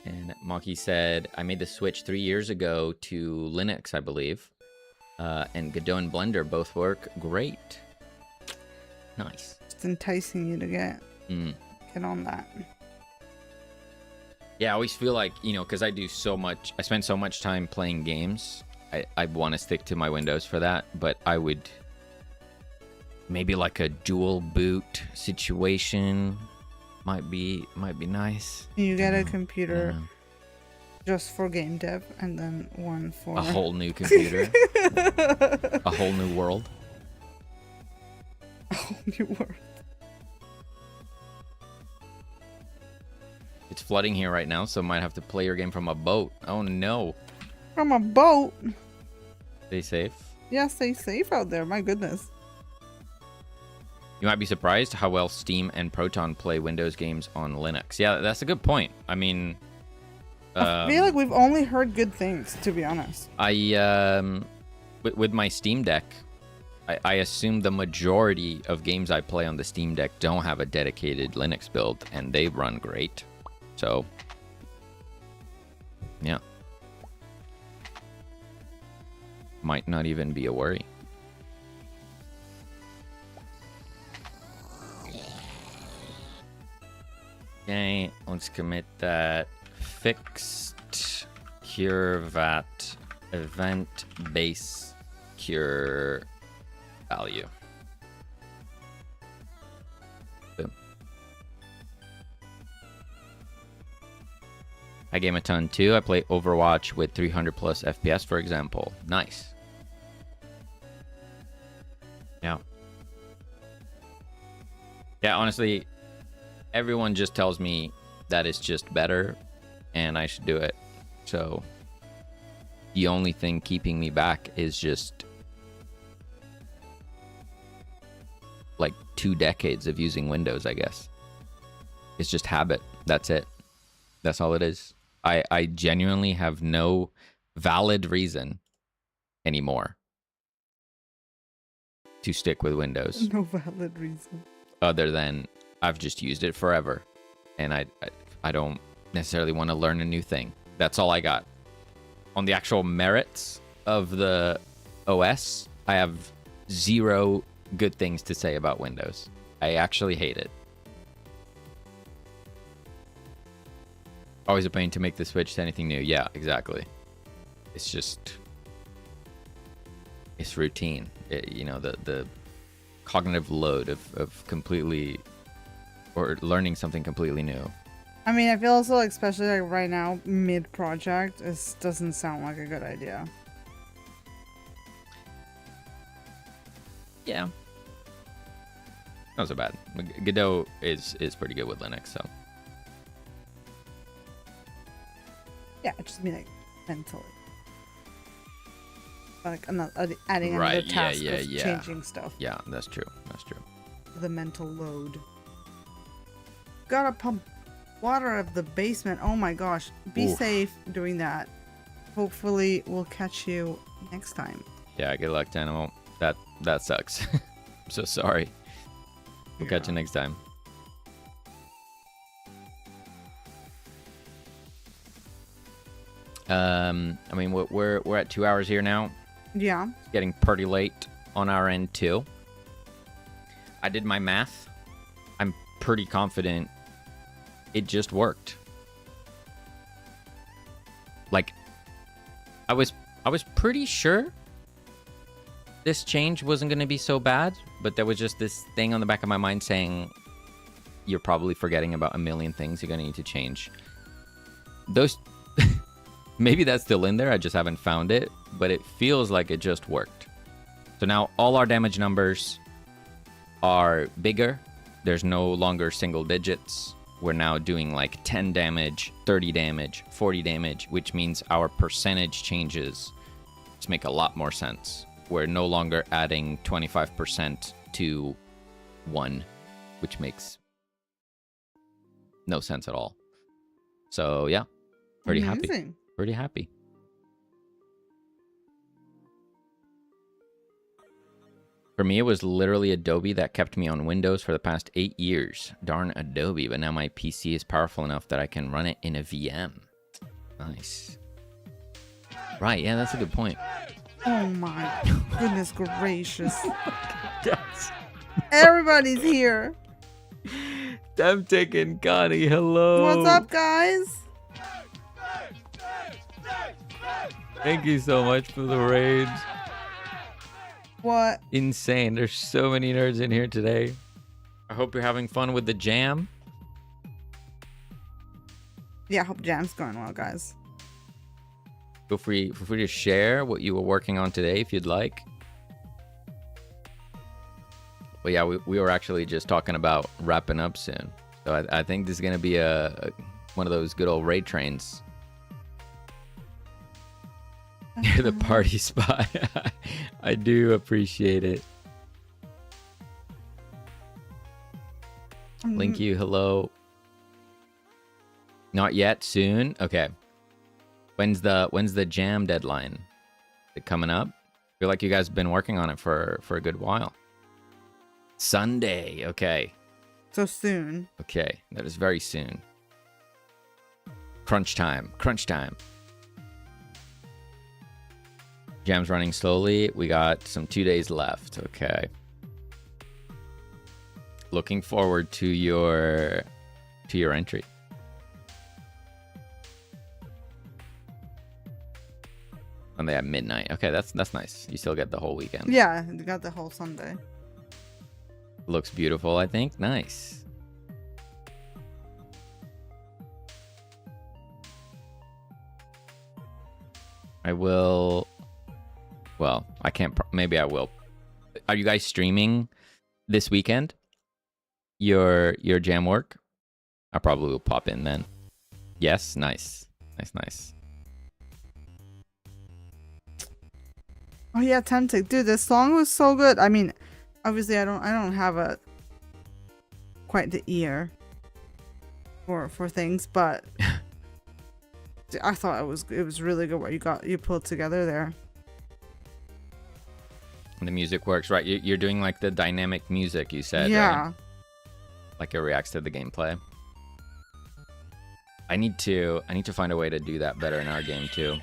And Maki said, I made the switch 3 years ago to Linux, I believe. And Godot and Blender both work great. Nice. It's enticing you to get on that. Yeah, I always feel like, because I spend so much time playing games, I want to stick to my Windows for that, but I would maybe like a dual boot situation might be nice. You get a computer just for game dev and then one for a whole new computer. A whole new world. A whole new world. It's flooding here right now, so I might have to play your game from a boat. Oh no. From a boat? Stay safe. Yeah, stay safe out there. My goodness. You might be surprised how well Steam and Proton play Windows games on Linux. Yeah, that's a good point. I mean, I feel like we've only heard good things, to be honest. With my Steam Deck, I assume the majority of games I play on the Steam Deck don't have a dedicated Linux build, and they run great. So, yeah. Might not even be a worry. Okay, let's commit that. Fixed cure vat event base cure value. Boom. I game a ton too. I play Overwatch with 300 plus FPS, for example. Nice. Yeah. Yeah, honestly, everyone just tells me that it's just better and I should do it. So the only thing keeping me back is just like 2 decades of using Windows, I guess. It's just habit. That's it. That's all it is. I genuinely have no valid reason anymore to stick with Windows. No valid reason. Other than I've just used it forever. And I don't necessarily want to learn a new thing. That's all I got. On the actual merits of the OS, I have 0 good things to say about Windows. I actually hate it. Always a pain to make the switch to anything new. Yeah, exactly. It's just... it's routine. You know, the cognitive load of completely... or learning something completely new. I mean, I feel also, like, especially like right now, mid-project, it doesn't sound like a good idea. Yeah. Not so bad. Godot is pretty good with Linux, so... Yeah, I just mean like mentally. Like adding Right, another task yeah, of yeah. changing stuff. Yeah, that's true. That's true. The mental load. Gotta pump water out of the basement. Oh my gosh. Be Oof. safe doing that. Hopefully we'll catch you next time. Yeah, good luck, Animal. That sucks. I'm so sorry. We'll catch you next time. I mean, we're at 2 hours here now. Yeah. It's getting pretty late on our end too. I did my math. I'm pretty confident it just worked. Like, I was pretty sure this change wasn't going to be so bad, but there was just this thing on the back of my mind saying you're probably forgetting about a million things you're going to need to change. Those maybe that's still in there, I just haven't found it, but it feels like it just worked. So now all our damage numbers are bigger. There's no longer single digits. We're now doing like 10 damage, 30 damage, 40 damage, which means our percentage changes to make a lot more sense. We're no longer adding 25% to 1, which makes no sense at all. So yeah, pretty happy. Pretty happy. For me, it was literally Adobe that kept me on Windows for the past 8 years. Darn Adobe, but now my PC is powerful enough that I can run it in a VM. Nice. Right, yeah, that's a good point. Oh my goodness gracious. Yes. Everybody's here. I'm taking Connie, hello. What's up, guys? Thank you so much for the raids. What? Insane. There's so many nerds in here today. I hope you're having fun with the jam. Yeah, I hope jam's going well, guys. Feel free to share what you were working on today if you'd like. Well, yeah, we were actually just talking about wrapping up soon. So I think this is going to be one of those good old raid trains. You're the party spot. I do appreciate it. Link you, hello. Not yet, soon. Okay. When's the jam deadline? Is it coming up? I feel like you guys have been working on it for a good while. Sunday. Okay. So soon. Okay, that is very soon. Crunch time. Crunch time. Jam's running slowly. We got some 2 days left. Okay. Looking forward to your to your entry. Sunday at midnight. Okay, that's nice. You still get the whole weekend. Yeah, you got the whole Sunday. Looks beautiful, I think. Nice. I will. Well, I can't. Maybe I will. Are you guys streaming this weekend? Your jam work? I probably will pop in then. Yes, nice. Nice. Oh yeah, Tempted. Dude, this song was so good. I mean, obviously I don't have a quite the ear for things, but I thought it was really good what you pulled together there. The music works, right? You're doing like the dynamic music you said, yeah. Right? Like it reacts to the gameplay. I need to find a way to do that better in our game too.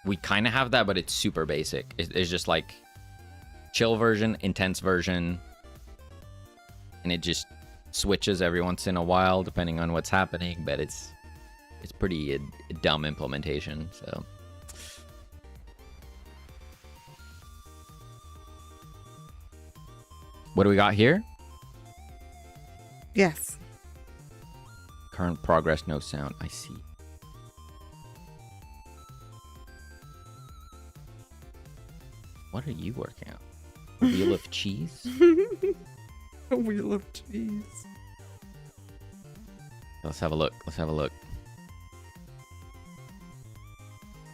We kind of have that, but it's super basic. It's just like chill version, intense version, and it just switches every once in a while depending on what's happening. But it's pretty a dumb implementation. So what do we got here? Yes. Current progress, no sound. I see. What are you working on? A wheel of cheese? A wheel of cheese. Let's have a look.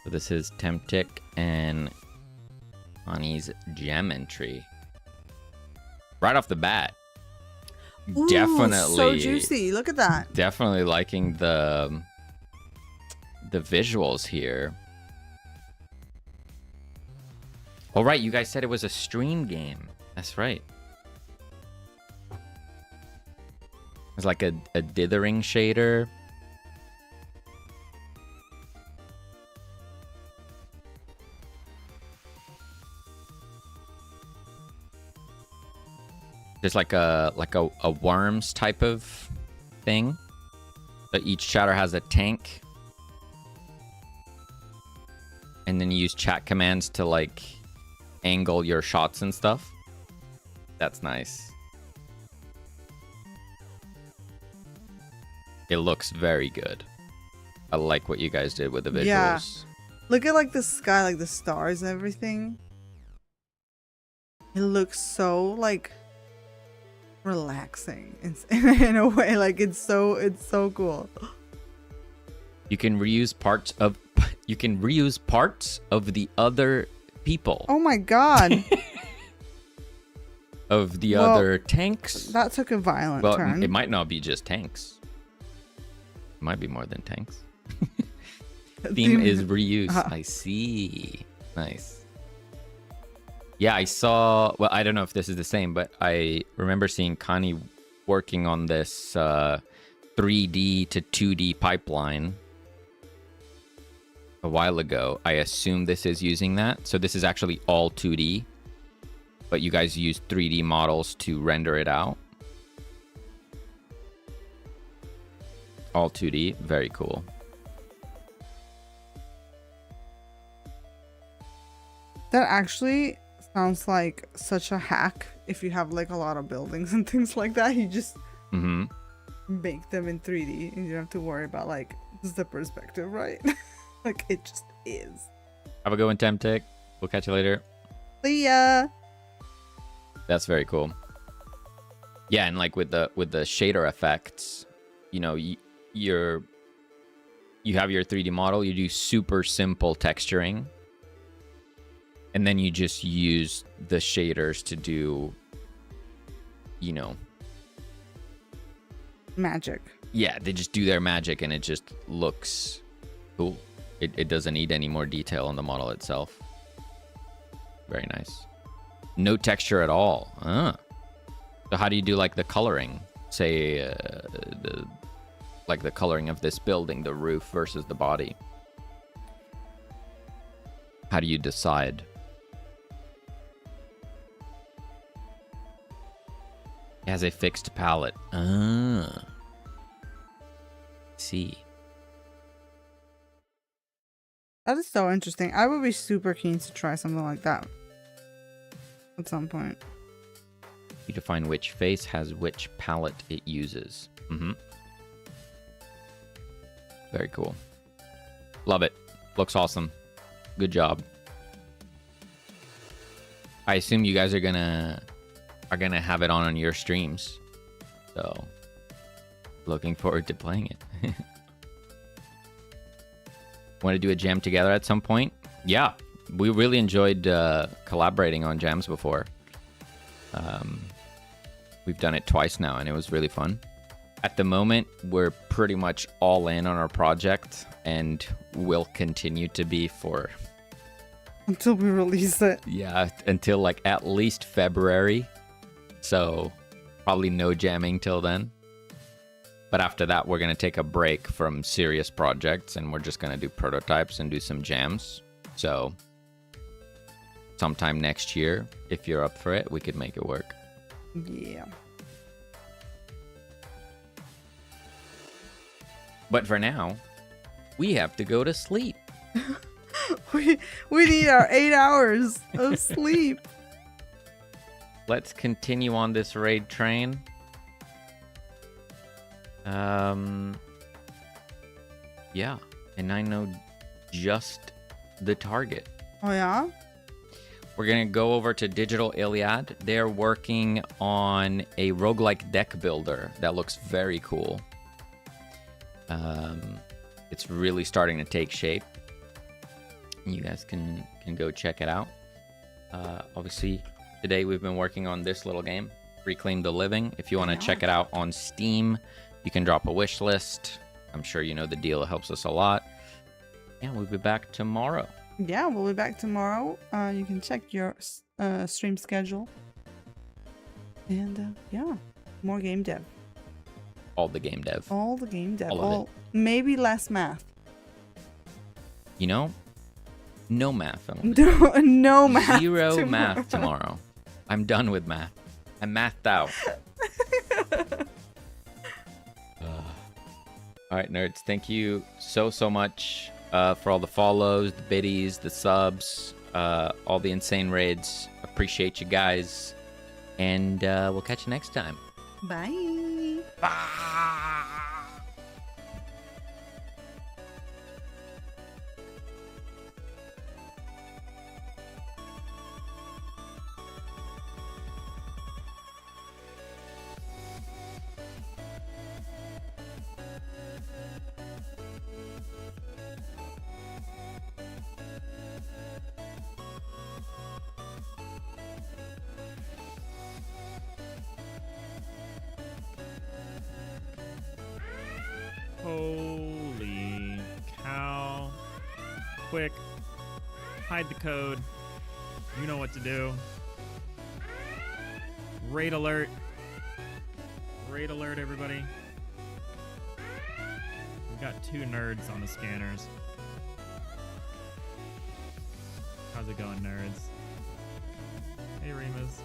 So this is Temptic and Honey's gem entry. Right off the bat. Ooh, Definitely. So juicy. Look at that. Definitely liking the visuals here. Oh, right. You guys said it was a stream game. That's right. It's like a dithering shader. There's like a worms type of thing. But each chatter has a tank. And then you use chat commands to like angle your shots and stuff. That's nice. It looks very good. I like what you guys did with the visuals. Yeah. Look at like the sky, like the stars and everything. It looks so like relaxing in a way. Like it's so cool. You can reuse parts of the other people. Oh my god. Of the other tanks. That took a violent Well, turn. it might not be just tanks. It might be more than tanks. Theme is reuse. I see. Nice. Yeah, I saw... Well, I don't know if this is the same, but I remember seeing Connie working on this 3D to 2D pipeline a while ago. I assume this is using that. So this is actually all 2D, but you guys use 3D models to render it out. All 2D. Very cool. That actually sounds like such a hack. If you have like a lot of buildings and things like that, you just make them in 3D and you don't have to worry about like the perspective, right? Like it just is. Have a good one, Temptic. We'll catch you later. See ya. That's very cool. Yeah, and like with the shader effects, you know, you have your 3D model, you do super simple texturing, and then you just use the shaders to do, you know, magic. Yeah, they just do their magic and it just looks cool. It doesn't need any more detail on the model itself. Very nice. No texture at all. So how do you do like the coloring? Say the coloring of this building, the roof versus the body. How do you decide? It has a fixed palette. see. That is so interesting. I would be super keen to try something like that at some point. You define which face has which palette it uses. Very cool. Love it. Looks awesome. Good job. I assume you guys are gonna have it on your streams. So looking forward to playing it. Want to do a jam together at some point? Yeah, we really enjoyed collaborating on jams before. We've done it twice now, and it was really fun. At the moment, we're pretty much all in on our project, and will continue to be for... Until we release it. Yeah, until like at least February. So probably no jamming till then. But after that, we're going to take a break from serious projects, and we're just going to do prototypes and do some jams. So sometime next year, if you're up for it, we could make it work. Yeah. But for now, we have to go to sleep. We need our 8 hours of sleep. Let's continue on this raid train. Yeah, and I know just the target. Oh yeah? We're gonna go over to Digital Iliad. They're working on a roguelike deck builder that looks very cool. It's really starting to take shape. You guys can go check it out. Obviously, today we've been working on this little game, Reclaim the Living. If you want to check it out on Steam, you can drop a wish list. I'm sure you know the deal. It helps us a lot. Yeah, we'll be back tomorrow. Yeah, we'll be back tomorrow. You can check your stream schedule. And yeah, more game dev. All the game dev. All the game dev. All of it. Maybe less math. You know, no math. No math. Zero tomorrow. math tomorrow. I'm done with math. I'm mathed out. All right, nerds. Thank you so much for all the follows, the biddies, the subs, all the insane raids. Appreciate you guys. And we'll catch you next time. Bye. Holy cow. Quick. Hide the code. You know what to do. Raid alert. Raid alert, everybody. We've got 2 nerds on the scanners. How's it going, nerds? Hey, Remus.